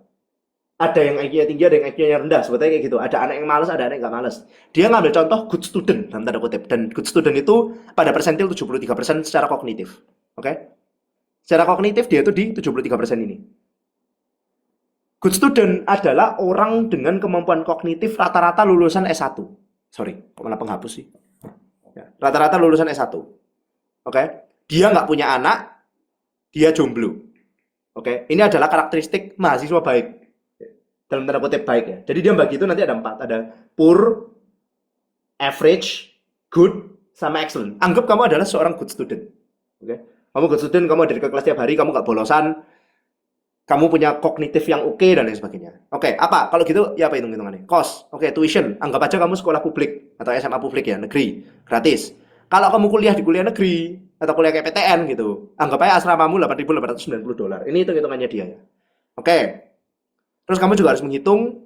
Ada yang IQ-nya tinggi, ada yang IQ-nya rendah, sebetulnya kayak gitu. Ada anak yang malas, ada anak yang nggak malas. Dia ngambil contoh good student dalam tanda kutip, dan good student itu pada persentil 73% secara kognitif. Oke? Secara kognitif dia itu di 73% ini. Good student adalah orang dengan kemampuan kognitif rata-rata lulusan S1. Sorry, kok malah penghapus sih? Ya, rata-rata lulusan S1. Oke? Dia nggak punya anak, dia jomblo. Oke, ini adalah karakteristik mahasiswa baik. Dalam tanda kutip baik ya. Jadi dia bagi itu nanti ada 4. Ada poor, average, good, sama excellent. Anggap kamu adalah seorang good student. Oke, kamu good student, kamu ada ke kelas tiap hari, kamu nggak bolosan, kamu punya kognitif yang oke dan lain sebagainya. Oke, apa? Kalau gitu, ya apa hitung-hitungannya? Cost. Oke, tuition. Anggap aja kamu sekolah publik atau SMA publik ya, negeri, gratis. Kalau kamu kuliah di kuliah negeri atau kuliah kayak PTN gitu, anggap aja asramamu $8.890. Ini hitung-hitungannya dia ya. Oke. Terus kamu juga harus menghitung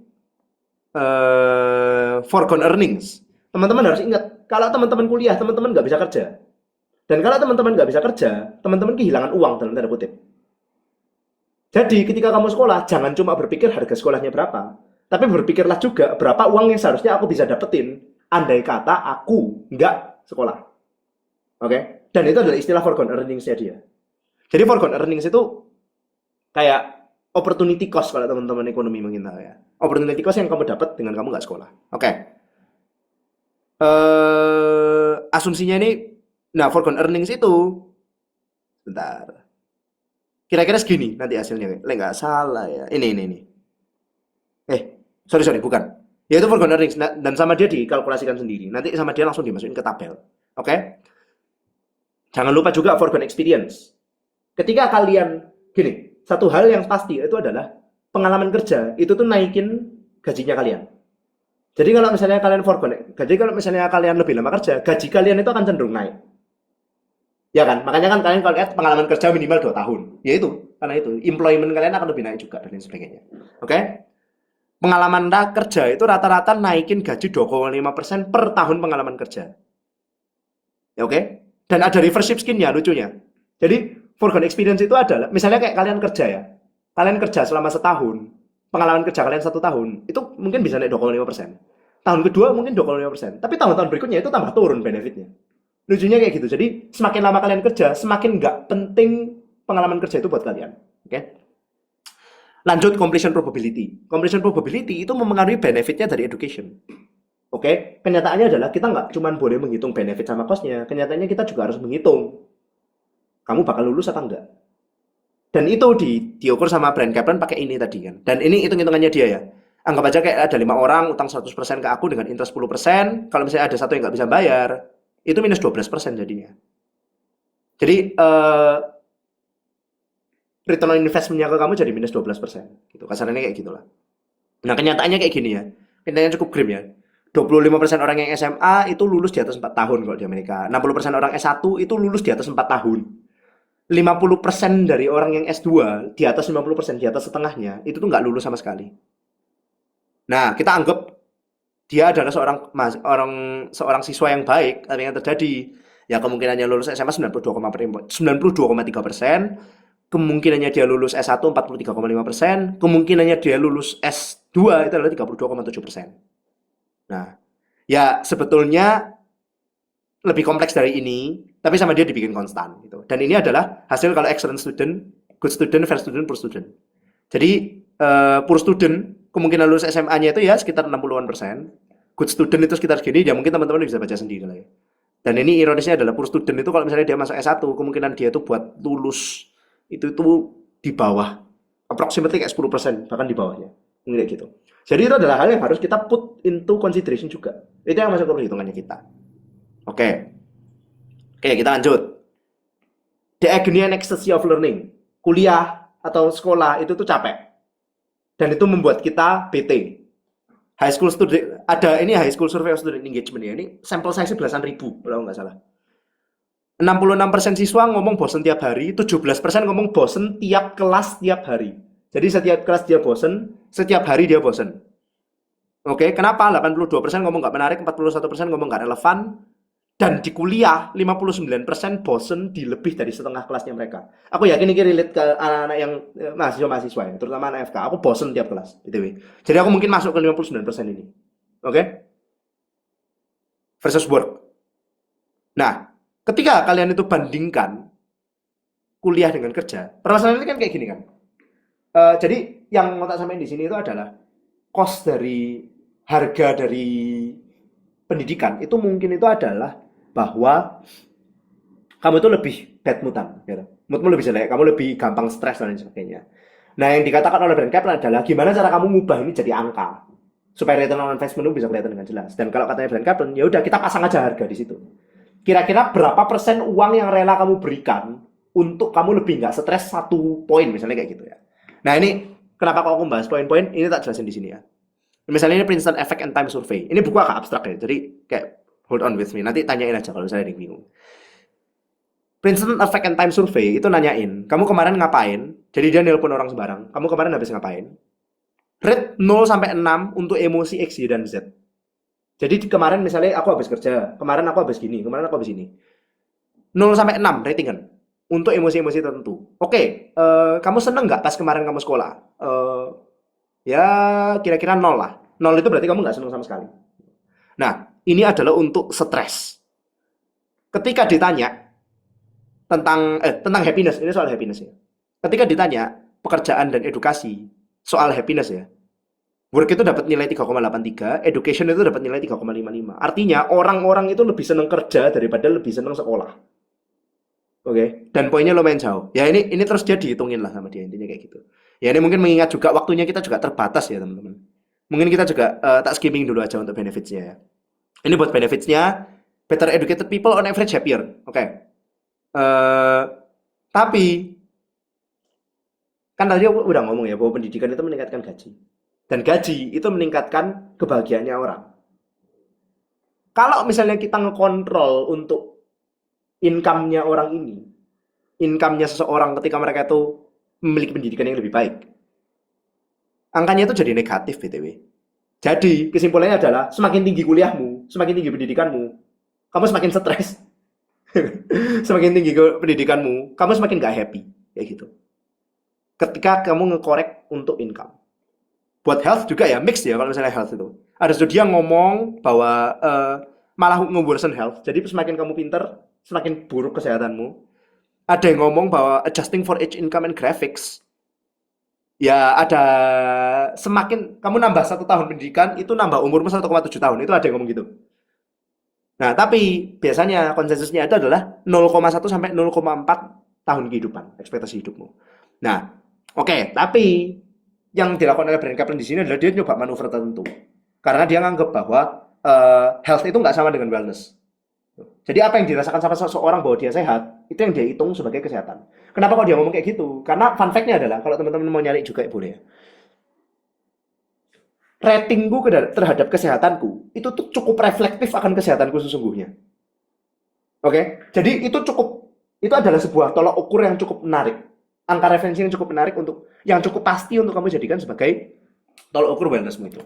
foregone earnings. Teman-teman harus ingat, kalau teman-teman kuliah, teman-teman nggak bisa kerja. Dan kalau teman-teman nggak bisa kerja, teman-teman kehilangan uang dalam tanda kutip. Jadi ketika kamu sekolah, jangan cuma berpikir harga sekolahnya berapa, tapi berpikirlah juga berapa uang yang seharusnya aku bisa dapetin andai kata aku nggak sekolah. Oke? Dan itu adalah istilah foregone earnings-nya dia. Jadi foregone earnings itu kayak opportunity cost kalau teman-teman ekonomi mungkin tahu ya. Opportunity cost yang kamu dapat dengan kamu nggak sekolah. Oke. Asumsinya ini, nah foregone earnings itu, bentar. Kira-kira segini nanti hasilnya. Nggak salah ya. Ini. Sorry, bukan. Ya itu foregone earnings. Dan sama dia dikalkulasikan sendiri. Nanti sama dia langsung dimasukin ke tabel. Oke? Jangan lupa juga foregone experience. Ketika kalian, gini, satu hal yang pasti itu adalah pengalaman kerja itu tuh naikin gajinya kalian. Jadi kalau misalnya kalian lebih lama kerja, gaji kalian itu akan cenderung naik. Ya kan? Makanya kan kalian kalau lihat pengalaman kerja minimal 2 tahun. Ya itu, karena itu employment kalian akan lebih naik juga dan lain sebagainya. Oke? Pengalaman kerja itu rata-rata naikin gaji 2,5% per tahun pengalaman kerja. Ya oke? Dan ada reverse skin-nya lucunya. Jadi foregone experience itu adalah, misalnya kayak kalian kerja ya. Kalian kerja selama setahun, pengalaman kerja kalian 1 tahun, itu mungkin bisa naik 2,5%. Tahun kedua mungkin 2,5%. Tapi tahun-tahun berikutnya itu tambah turun benefitnya. Lucunya kayak gitu. Jadi semakin lama kalian kerja, semakin nggak penting pengalaman kerja itu buat kalian. Oke? Lanjut completion probability. Completion probability itu mempengaruhi benefitnya dari education. Oke? Kenyataannya adalah kita nggak cuma boleh menghitung benefit sama cost-nya. Kenyataannya kita juga harus menghitung kamu bakal lulus apa enggak. Dan itu diukur sama Brand Kaplan pakai ini tadi kan. Dan ini hitung-hitungannya dia ya. Anggap aja kayak ada 5 orang utang 100% ke aku dengan interest 10%. Kalau misalnya ada satu yang nggak bisa bayar, itu minus 12% jadinya. Jadi return on investment-nya ke kamu jadi minus 12%. Gitu. Kasarnya kayak gitulah. Nah kenyataannya kayak gini ya. Kenyataannya cukup grim ya. 25% orang yang SMA itu lulus di atas 4 tahun kalau di Amerika. 60% orang S1 itu lulus di atas 4 tahun. 50% dari orang yang S2 di atas 50%, di atas setengahnya, itu tuh nggak lulus sama sekali. Nah, kita anggap dia adalah seorang siswa yang baik. Tapi yang terjadi, ya kemungkinannya lulus SMA 92,3%, kemungkinannya dia lulus S1 43,5%, kemungkinannya dia lulus S2 itu adalah 32,7%. Nah, ya sebetulnya lebih kompleks dari ini, tapi sama dia dibikin konstan gitu. Dan ini adalah hasil kalau excellent student, good student, fair student, poor student. Jadi poor student kemungkinan lulus SMA-nya itu ya sekitar 60-an%. Good student itu sekitar segini, ya mungkin teman-teman bisa baca sendiri lah ya. Dan ini ironisnya adalah poor student itu kalau misalnya dia masuk S1, kemungkinan dia itu buat lulus itu di bawah, approximately kayak 10%, bahkan di bawahnya. Kayak gitu. Jadi itu adalah hal yang harus kita put into consideration juga. Itu yang masuk ke perhitungannya kita. Oke, kita lanjut. The agony and ecstasy of learning. Kuliah atau sekolah itu tuh capek. Dan itu membuat kita bete. High school student, ada ini high school survey of student engagement ya. Ini sampel size belasan ribu, kalau nggak salah. 66% siswa ngomong bosen tiap hari, 17% ngomong bosen tiap kelas tiap hari. Jadi setiap kelas dia bosen, setiap hari dia bosen. Oke, kenapa? 82% ngomong nggak menarik, 41% ngomong nggak relevan. Dan di kuliah, 59% bosen di lebih dari setengah kelasnya mereka. Aku yakin ini relate ke anak-anak yang mahasiswa-mahasiswa ya, terutama anak FK. Aku bosen tiap kelas, BTW. Jadi aku mungkin masuk ke 59% ini. Oke? Versus work. Nah, ketika kalian itu bandingkan kuliah dengan kerja, permasalahannya kan kayak gini kan. Jadi yang mau tak sampaikan di sini itu adalah cost dari harga dari pendidikan itu mungkin itu adalah bahwa kamu itu lebih bad moodan, gitu. Moodmu lebih jelek, kamu lebih gampang stres dan lain sebagainya. Nah, yang dikatakan oleh Brand Kaplan adalah gimana cara kamu ngubah ini jadi angka supaya return on investment bisa kelihatan dengan jelas. Dan kalau katanya Brand Kaplan, ya udah kita pasang aja harga di situ. Kira-kira berapa persen uang yang rela kamu berikan untuk kamu lebih nggak stres 1 poin misalnya kayak gitu ya. Nah, ini kenapa kalau aku bahas poin-poin ini tak jelasin di sini ya. Misalnya ini Princeton Effect and Time Survey. Ini buku agak abstrak ya. Jadi kayak hold on with me. Nanti tanyain aja kalau saya bingung. Princeton Effect and Time Survey itu nanyain, kamu kemarin ngapain? Jadi dia nelpon orang sembarang. Kamu kemarin habis ngapain? Rate 0 sampai 6 untuk emosi X, Y, dan Z. Jadi kemarin misalnya aku habis kerja, kemarin aku habis gini, kemarin aku habis ini. 0 sampai 6 ratingan untuk emosi-emosi tertentu. Oke, kamu seneng nggak pas kemarin kamu sekolah? Ya kira-kira 0 lah. 0 itu berarti kamu nggak seneng sama sekali. Nah, ini adalah untuk stres. Ketika ditanya tentang happiness, ini soal happiness ya. Ketika ditanya pekerjaan dan edukasi soal happiness ya, work itu dapat nilai 3,83, education itu dapat nilai 3,55. Artinya orang-orang itu lebih senang kerja daripada lebih senang sekolah. Oke, dan poinnya lumayan jauh. Ya ini terus dia dihitungin lah sama dia, intinya kayak gitu. Ya ini mungkin mengingat juga waktunya kita juga terbatas ya teman-teman. Mungkin kita juga tak skimming dulu aja untuk benefitsnya ya. Ini buat benefitsnya, better educated people on average happier. Oke. Tapi kan tadi aku udah ngomong ya bahwa pendidikan itu meningkatkan gaji. Dan gaji itu meningkatkan kebahagiaannya orang. Kalau misalnya kita ngekontrol untuk income-nya orang ini, income-nya seseorang ketika mereka itu memiliki pendidikan yang lebih baik, angkanya itu jadi negatif BTW. Jadi kesimpulannya adalah semakin tinggi kuliahmu, semakin tinggi pendidikanmu, kamu semakin stres. Semakin tinggi pendidikanmu, kamu semakin gak happy, kayak gitu. Ketika kamu ngekorek untuk income. Buat health juga ya, mix ya kalau misalnya health itu. Ada studi yang ngomong bahwa malah nge-worsen health. Jadi semakin kamu pinter, semakin buruk kesehatanmu. Ada yang ngomong bahwa adjusting for age, income, and graphics. Ya ada semakin kamu nambah 1 tahun pendidikan, itu nambah umurmu 1,7 tahun. Itu ada yang ngomong gitu. Nah, tapi biasanya konsensusnya itu adalah 0,1 sampai 0,4 tahun kehidupan, ekspektasi hidupmu. Nah, oke, tapi yang dilakukan oleh Brent Kaplan di sini adalah dia nyoba manuver tertentu. Karena dia nganggap bahwa health itu nggak sama dengan wellness. Jadi apa yang dirasakan sama seseorang bahwa dia sehat, itu yang dia hitung sebagai kesehatan. Kenapa kok dia ngomong kayak gitu? Karena fun fact-nya adalah, kalau teman-teman mau nyari juga boleh ya. Ratingku terhadap kesehatanku itu tuh cukup reflektif akan kesehatanku sesungguhnya. Oke, jadi itu adalah sebuah tolak ukur yang cukup menarik, angka referensi yang cukup menarik yang cukup pasti untuk kamu jadikan sebagai tolak ukur wellnessmu itu.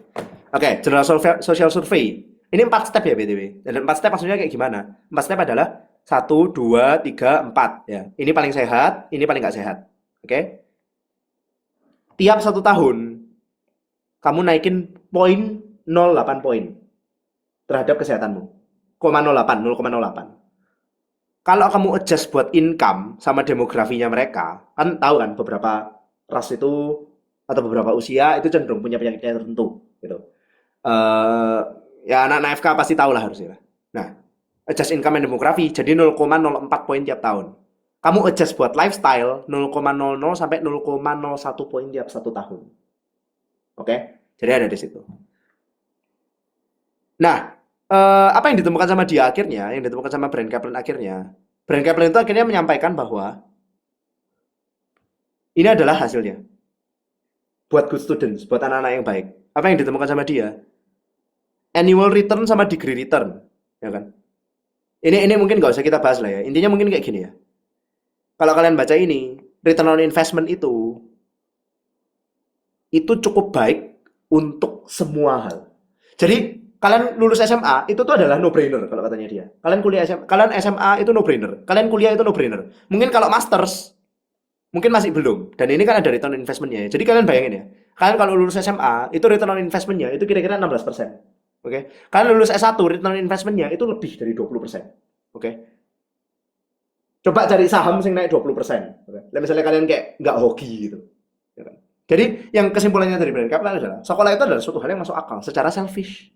Oke, General Social Survey. Ini 4 step ya BTW. Dan 4 step maksudnya kayak gimana? 4 step adalah 1, 2, 3, 4 ya. Ini paling sehat, ini paling nggak sehat. Oke. Tiap 1 tahun kamu naikin 0,08 poin terhadap kesehatanmu. 0,08. Kalau kamu adjust buat income sama demografinya mereka, kan tahu kan beberapa ras itu atau beberapa usia itu cenderung punya penyakit tertentu gitu. Ya anak-anak FK pasti tahu lah harusnya. Nah, adjust income and demografi jadi 0,04 poin tiap tahun. Kamu adjust buat lifestyle 0,00 sampai 0,01 poin tiap 1 tahun. Oke, jadi ada di situ. Nah, apa yang ditemukan sama dia akhirnya, yang ditemukan sama Brent Kaplan akhirnya, Brent Kaplan itu akhirnya menyampaikan bahwa ini adalah hasilnya buat good students, buat anak-anak yang baik. Apa yang ditemukan sama dia? Annual return sama degree return, ya kan? Ini mungkin nggak usah kita bahas lah ya. Intinya mungkin kayak gini ya. Kalau kalian baca ini, return on investment itu cukup baik untuk semua hal. Jadi kalian lulus SMA itu tuh adalah no brainer kalau katanya dia. Kalian SMA itu no brainer. Kalian kuliah itu no brainer. Mungkin kalau masters mungkin masih belum. Dan ini kan ada return on investment-nya. Jadi kalian bayangin ya. Kalian kalau lulus SMA itu return on investment-nya itu kira-kira 16%. Oke. Kalian lulus S1 return on investment-nya itu lebih dari 20%. Oke. Coba cari saham yang naik 20%. Oke. Misalnya kalian kayak nggak hoki gitu. Ya kan? Jadi yang kesimpulannya dari Brent Kaplan adalah sekolah itu adalah suatu hal yang masuk akal secara selfish.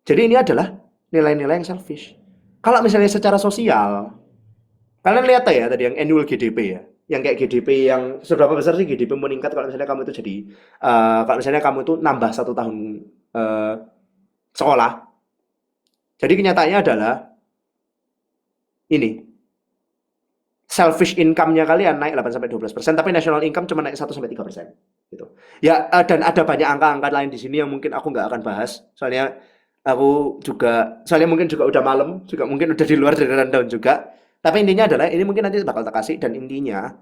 Jadi ini adalah nilai-nilai yang selfish. Kalau misalnya secara sosial, kalian lihat ya tadi yang annual GDP ya, yang kayak GDP yang seberapa besar sih GDP meningkat kalau misalnya kamu itu jadi, kalau misalnya kamu itu nambah 1 tahun sekolah. Jadi kenyataannya adalah ini. Selfish income-nya kalian naik 8-12%, tapi national income cuma naik 1-3%. Gitu. Ya, dan ada banyak angka-angka lain di sini yang mungkin aku nggak akan bahas. Soalnya mungkin juga udah malam, juga mungkin udah di luar dari rundown juga. Tapi intinya adalah, ini mungkin nanti bakal tak kasih, dan intinya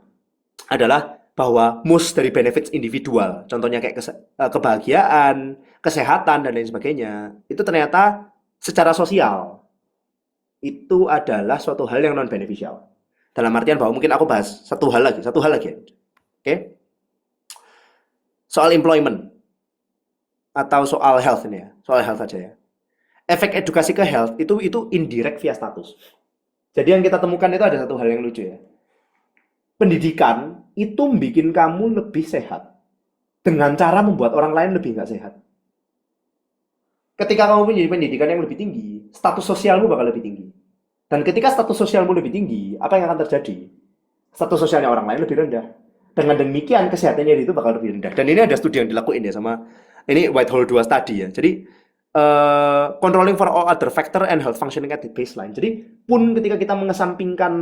adalah bahwa most dari benefits individual, contohnya kayak kebahagiaan, kesehatan, dan lain sebagainya, itu ternyata secara sosial itu adalah suatu hal yang non beneficial. Dalam artian bahwa mungkin aku bahas satu hal lagi. Oke. Soal employment atau soal health ini ya. Soal health aja ya. Efek edukasi ke health itu indirect via status. Jadi yang kita temukan itu ada satu hal yang lucu ya. Pendidikan itu bikin kamu lebih sehat dengan cara membuat orang lain lebih nggak sehat. Ketika kamu punya pendidikan yang lebih tinggi, status sosialmu bakal lebih tinggi. Dan ketika status sosialmu lebih tinggi, apa yang akan terjadi? Status sosialnya orang lain lebih rendah. Dengan demikian kesehatannya itu bakal lebih rendah. Dan ini ada studi yang dilakuin ya sama ini Whitehall 2 study ya. Jadi controlling for all other factor and health functioning at the baseline. Jadi pun ketika kita mengesampingkan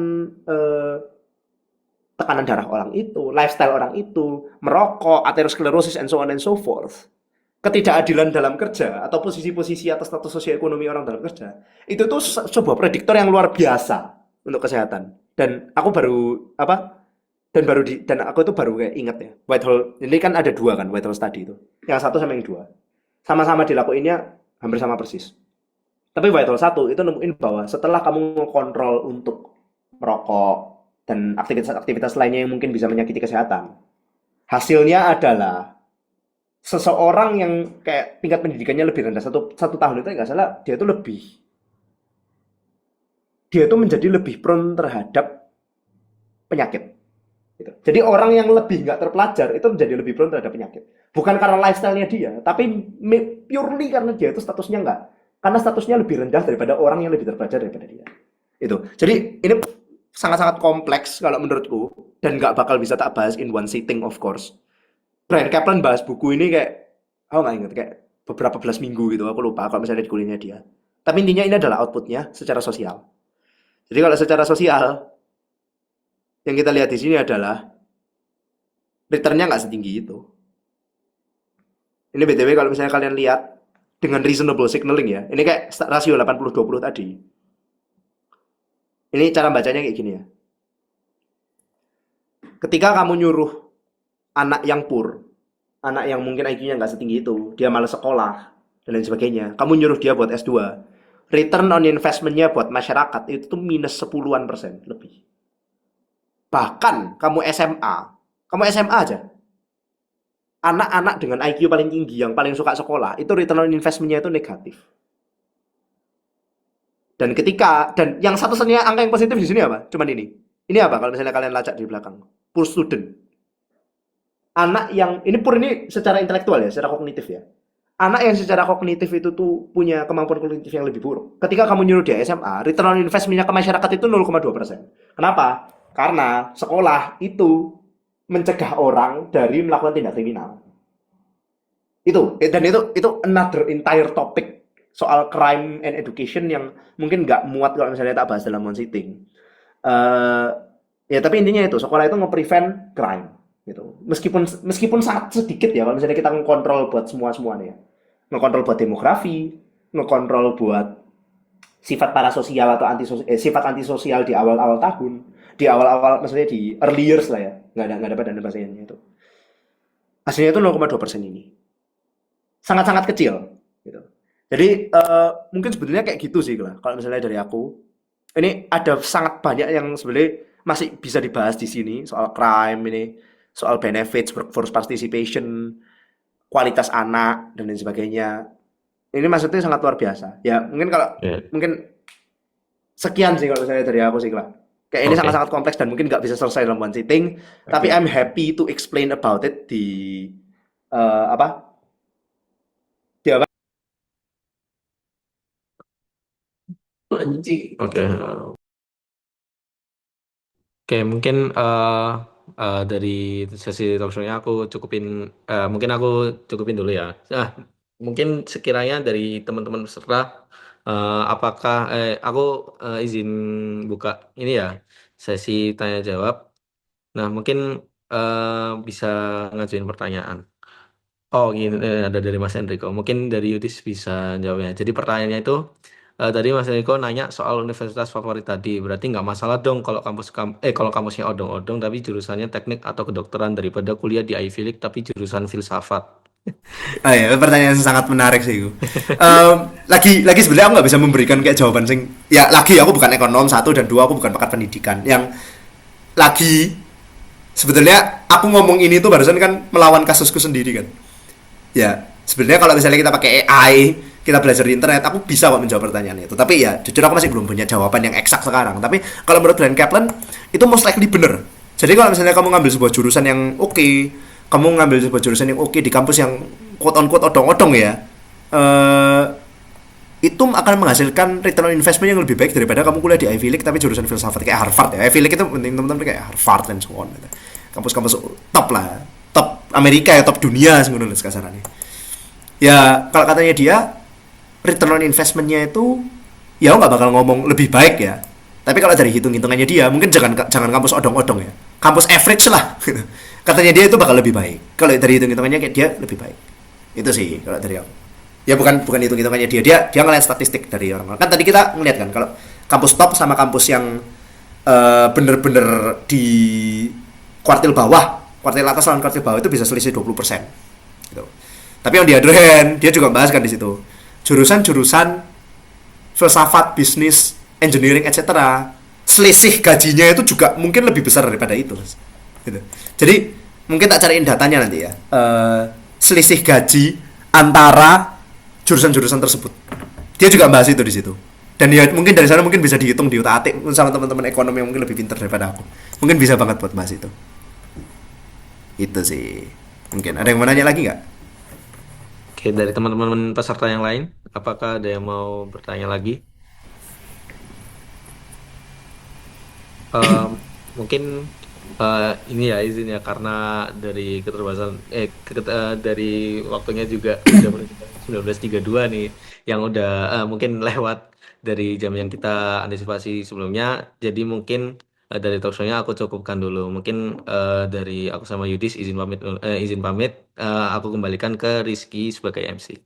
tekanan darah orang itu, lifestyle orang itu, merokok, atherosclerosis and so on and so forth, ketidakadilan dalam kerja atau posisi-posisi atau status sosioekonomi orang dalam kerja, itu tuh sebuah prediktor yang luar biasa untuk kesehatan. Dan aku baru kayak ingat ya, Whitehall ini kan ada dua kan, Whitehall study itu, yang satu sama yang dua, sama-sama dilakuinnya hampir sama persis. Tapi Whitehall 1 itu nemuin bahwa setelah kamu mengontrol untuk merokok dan aktivitas-aktivitas lainnya yang mungkin bisa menyakiti kesehatan, hasilnya adalah seseorang yang kayak tingkat pendidikannya lebih rendah satu tahun itu nggak salah, dia itu menjadi lebih prone terhadap penyakit. Gitu. Jadi orang yang lebih nggak terpelajar itu menjadi lebih prone terhadap penyakit. Bukan karena lifestyle-nya dia, tapi purely karena dia itu statusnya nggak. Karena statusnya lebih rendah daripada orang yang lebih terpelajar daripada dia. Itu. Jadi ini sangat-sangat kompleks kalau menurutku dan nggak bakal bisa tak bahas in one sitting of course. Brian Kaplan bahas buku ini kayak aku nggak ingat kayak beberapa belas minggu gitu, aku lupa kalau misalnya di kuliahnya dia. Tapi intinya ini adalah outputnya secara sosial. Jadi kalau secara sosial yang kita lihat di sini adalah returnnya nggak setinggi itu. Ini BTW kalau misalnya kalian lihat dengan reasonable signaling ya, ini kayak rasio 80-20 tadi. Ini cara bacanya kayak gini ya. Ketika kamu nyuruh anak yang poor, anak yang mungkin IQ-nya nggak setinggi itu, dia malas sekolah, dan lain sebagainya, kamu nyuruh dia buat S2, return on investment-nya buat masyarakat itu tuh minus 10% lebih. Bahkan kamu SMA aja, anak-anak dengan IQ paling tinggi, yang paling suka sekolah, itu return on investment-nya itu negatif. Dan yang satu-satunya angka yang positif di sini apa? Cuman ini. Ini apa kalau misalnya kalian lacak di belakang? Poor student. Anak yang ini secara intelektual ya, secara kognitif ya. Anak yang secara kognitif itu tuh punya kemampuan kognitif yang lebih buruk. Ketika kamu nyuruh dia SMA, return on investment-nya ke masyarakat itu 0,2%. Kenapa? Karena sekolah itu mencegah orang dari melakukan tindak kriminal. Itu another entire topic soal crime and education yang mungkin nggak muat kalau misalnya tak bahas dalam one sitting. Ya tapi intinya itu, sekolah itu nge-prevent crime gitu. Meskipun sangat sedikit ya kalau misalnya kita ngekontrol buat semuanya. Ngekontrol buat demografi, ngekontrol buat sifat parasosial atau sifat antisosial di awal-awal tahun, di awal-awal maksudnya di early years lah ya. Nggak ada pada bahasanya itu. Hasilnya itu 0,2% ini. Sangat-sangat kecil gitu. Jadi mungkin sebetulnya kayak gitu sih lah. Kalau misalnya dari aku, ini ada sangat banyak yang sebenarnya masih bisa dibahas di sini soal crime ini, soal benefits, workforce participation, kualitas anak dan lain sebagainya. Ini maksudnya sangat luar biasa. Ya mungkin sekian sih kalau misalnya dari aku sih lah. Kayak ini sangat-sangat kompleks dan mungkin nggak bisa selesai dalam one sitting. Tapi I'm happy to explain about it di Oke, mungkin dari sesi talk show-nya mungkin aku cukupin dulu ya. Mungkin sekiranya dari teman-teman peserta, apakah aku izin buka ini ya, sesi tanya jawab. Nah, mungkin bisa ngajuin pertanyaan. Oh, gini, ada dari Mas Enrico. Mungkin dari Yudis bisa jawabnya. Jadi pertanyaannya itu, tadi Mas Enrico nanya soal universitas favorit tadi. Berarti nggak masalah dong kalau kalau kampusnya odong-odong tapi jurusannya teknik atau kedokteran daripada kuliah di Ivy League tapi jurusan filsafat. Ah ya, pertanyaan yang sangat menarik sih itu. Lagi sebenarnya aku nggak bisa memberikan kayak jawaban sing ya lagi aku bukan ekonom satu dan dua aku bukan pakar pendidikan yang lagi sebetulnya aku ngomong ini tuh barusan kan melawan kasusku sendiri kan. Ya sebenarnya kalau misalnya kita pakai AI kita belajar di internet aku bisa kok menjawab pertanyaan itu tapi ya jujur aku masih belum punya jawaban yang eksak sekarang tapi kalau menurut Brian Kaplan itu most likely bener jadi kalau misalnya kamu ngambil sebuah jurusan yang oke kamu ngambil sebuah jurusan yang oke di kampus yang quote on quote odong-odong ya eh itu akan menghasilkan return on investment yang lebih baik daripada kamu kuliah di Ivy League tapi jurusan filsafat kayak Harvard ya Ivy League itu penting teman-teman kayak Harvard dan so on gitu. Kampus-kampus top lah top Amerika ya top dunia sebenarnya kasarannya ya kalau katanya dia return on investmentnya itu ya nggak bakal ngomong lebih baik ya tapi kalau dari hitung-hitungannya dia mungkin jangan kampus odong-odong ya kampus average lah katanya dia itu bakal lebih baik kalau dari hitung-hitungannya kayak dia lebih baik itu sih kalau dari aku ya bukan hitung-hitungannya dia ngeliat statistik dari orang kan tadi kita ngeliat kan kalau kampus top sama kampus yang bener-bener di kuartil bawah kuartil atas lawan kuartil bawah itu bisa selisih 20% gitu. Tapi on the other hand, dia juga bahas kan di situ. Jurusan-jurusan filsafat, bisnis, engineering, etc. Selisih gajinya itu juga mungkin lebih besar daripada itu. Gitu. Jadi mungkin tak cariin datanya nanti ya. Selisih gaji antara jurusan-jurusan tersebut. Dia juga bahas itu di situ. Dan ya mungkin dari sana mungkin bisa dihitung di utak-atik sama teman-teman ekonomi yang mungkin lebih pintar daripada aku. Mungkin bisa banget buat bahas itu. Itu sih. Mungkin ada yang mau nanya lagi nggak? Oke, dari teman-teman peserta yang lain, apakah ada yang mau bertanya lagi? Em, Mungkin ini ya izin ya karena dari keterbatasan dari waktunya juga udah menunjukkan 19.32 nih yang udah mungkin lewat dari jam yang kita antisipasi sebelumnya. Jadi mungkin dari talkshow-nya aku cukupkan dulu. Mungkin dari aku sama Yudis izin pamit aku kembalikan ke Rizky sebagai MC.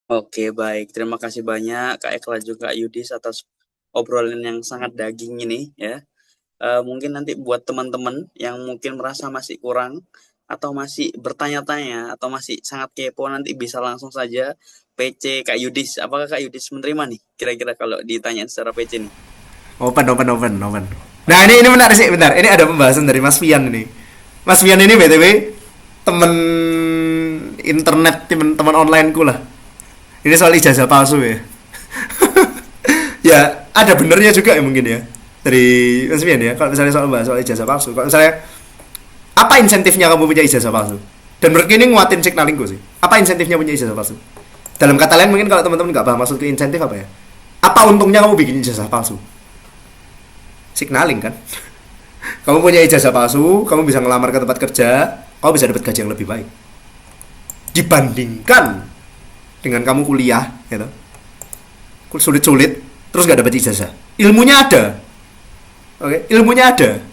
Oke, baik. Terima kasih banyak Kak Ekla juga Kak Yudis atas obrolan yang sangat daging ini ya. Mungkin nanti buat teman-teman yang mungkin merasa masih kurang atau masih bertanya-tanya atau masih sangat kepo nanti bisa langsung saja PC Kak Yudis. Apakah Kak Yudis menerima nih? Kira-kira kalau ditanya secara PC nih. Open. Nah ini menarik sih, bentar. Ini ada pembahasan dari Mas Fian ini. Mas Fian ini btw temen internet, teman onlineku lah. Ini soal ijazah palsu ya. Ya ada benernya juga ya mungkin ya dari Mas Fian ya. Kalau misalnya soal ijazah palsu, kalau misalnya apa insentifnya kamu punya ijazah palsu? Dan menurut ini nguatin signalingku sih. Apa insentifnya punya ijazah palsu? Dalam kata lain mungkin kalau teman-teman nggak paham maksud insentif apa ya? Apa untungnya kamu bikin ijazah palsu? Signaling kan kamu punya ijazah palsu kamu bisa ngelamar ke tempat kerja kamu bisa dapat gaji yang lebih baik dibandingkan dengan kamu kuliah gitu sulit-sulit terus nggak dapat ijazah ilmunya ada oke ilmunya ada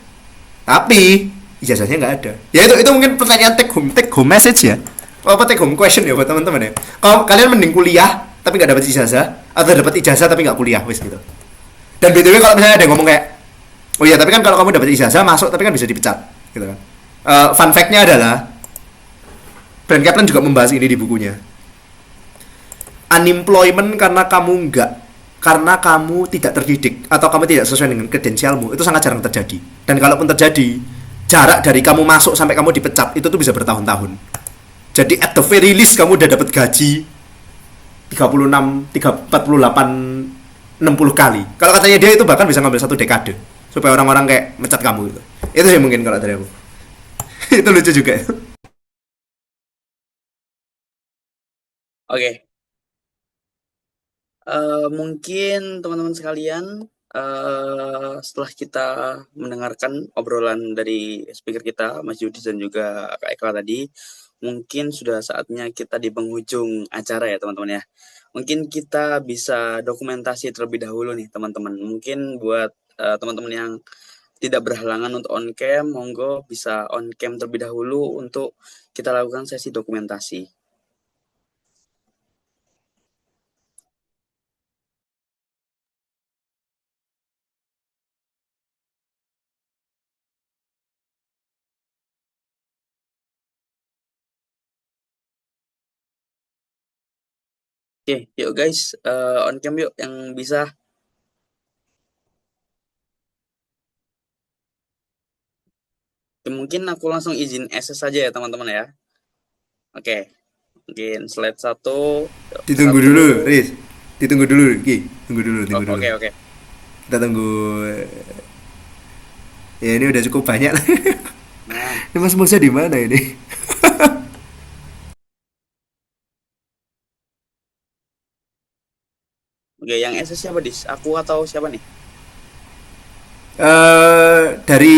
tapi ijazahnya nggak ada ya itu mungkin pertanyaan take home message ya apa take home question ya buat teman-teman ya kalau kalian mending kuliah tapi nggak dapat ijazah atau dapat ijazah tapi nggak kuliah wis gitu dan btw kalau misalnya ada yang ngomong kayak oh iya, tapi kan kalau kamu dapat ijazah masuk tapi kan bisa dipecat, gitu kan. Fun fact-nya adalah Brian Kaplan juga membahas ini di bukunya. Unemployment karena kamu tidak terdidik atau kamu tidak sesuai dengan kredensialmu itu sangat jarang terjadi. Dan kalaupun terjadi, jarak dari kamu masuk sampai kamu dipecat itu tuh bisa bertahun-tahun. Jadi at the very least kamu udah dapat gaji 36, 48, 60 kali. Kalau katanya dia itu bahkan bisa ngambil satu dekade supaya orang-orang kayak mecat kamu gitu. Itu sih mungkin kalau dari aku. Itu lucu juga. Oke, mungkin teman-teman sekalian setelah kita mendengarkan obrolan dari speaker kita Mas Yudi dan juga Kak Ekla tadi, mungkin sudah saatnya kita di penghujung acara ya teman-teman ya. Mungkin kita bisa dokumentasi terlebih dahulu nih teman-teman. Mungkin buat teman-teman yang tidak berhalangan untuk on cam, monggo bisa on cam terlebih dahulu untuk kita lakukan sesi dokumentasi. Oke, yuk guys, on cam yuk yang bisa. Oke, mungkin aku langsung izin SS saja ya teman-teman ya. Oke, mungkin slide 1. Ditunggu dulu, Riz. Ditunggu dulu, Ki. Tunggu dulu, tunggu dulu. Oke. Kita tunggu. Ya ini udah cukup banyak. Nah, Ini Mas Musa di mana ini? oke, yang SS siapa, Dis? Aku atau siapa nih? Dari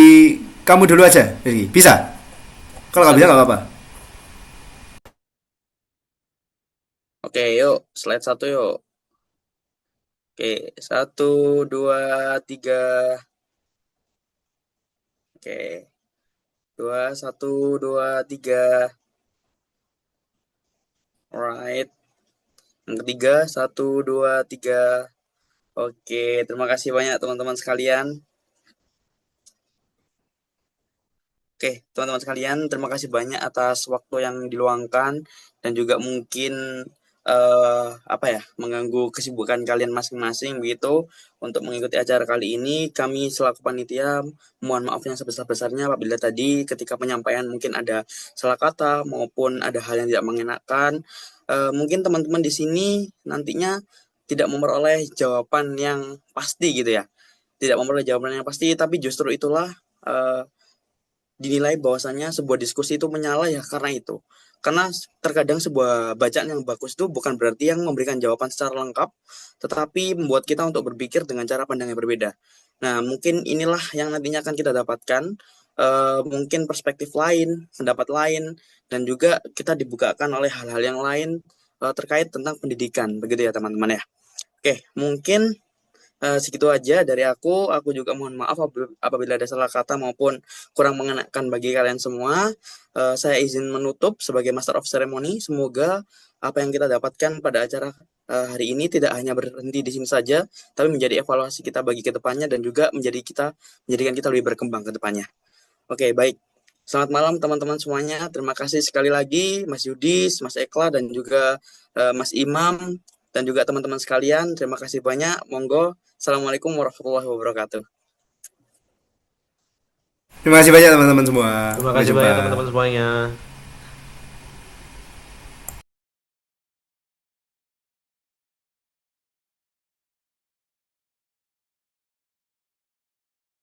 kamu dulu aja, Rizky. Bisa? Kalau nggak bisa nggak apa-apa. Oke, yuk, slide 1 yuk. Oke, 1, 2, 3. Oke, 1, 2, 3. Alright. Yang ketiga, 1, 2, 3. Oke, terima kasih banyak teman-teman sekalian. Oke, teman-teman sekalian, terima kasih banyak atas waktu yang diluangkan dan juga mungkin mengganggu kesibukan kalian masing-masing begitu untuk mengikuti acara kali ini. Kami selaku panitia mohon maaf yang sebesar-besarnya apabila tadi ketika penyampaian mungkin ada salah kata maupun ada hal yang tidak mengenakan. Mungkin teman-teman di sini nantinya tidak memperoleh jawaban yang pasti gitu ya. Tidak memperoleh jawaban yang pasti, tapi justru itulah dinilai bahwasannya sebuah diskusi itu menyala ya karena itu. Karena terkadang sebuah bacaan yang bagus itu bukan berarti yang memberikan jawaban secara lengkap, tetapi membuat kita untuk berpikir dengan cara pandang yang berbeda. Nah, mungkin inilah yang nantinya akan kita dapatkan, mungkin perspektif lain, pendapat lain, dan juga kita dibukakan oleh hal-hal yang lain terkait tentang pendidikan, begitu ya teman-teman ya. Oke, mungkin segitu aja dari aku. Aku juga mohon maaf apabila ada salah kata maupun kurang mengenakan bagi kalian semua. Saya izin menutup sebagai Master of Ceremony. Semoga apa yang kita dapatkan pada acara hari ini tidak hanya berhenti di sini saja, tapi menjadi evaluasi kita bagi kedepannya dan juga menjadikan kita lebih berkembang ke depannya. Oke, baik. Selamat malam teman-teman semuanya. Terima kasih sekali lagi Mas Yudis, Mas Ekla, dan juga Mas Imam, dan juga teman-teman sekalian. Terima kasih banyak. Monggo. Assalamualaikum warahmatullahi wabarakatuh. Terima kasih banyak teman-teman semua. Terima Sampai kasih jumpa. banyak teman-teman semuanya.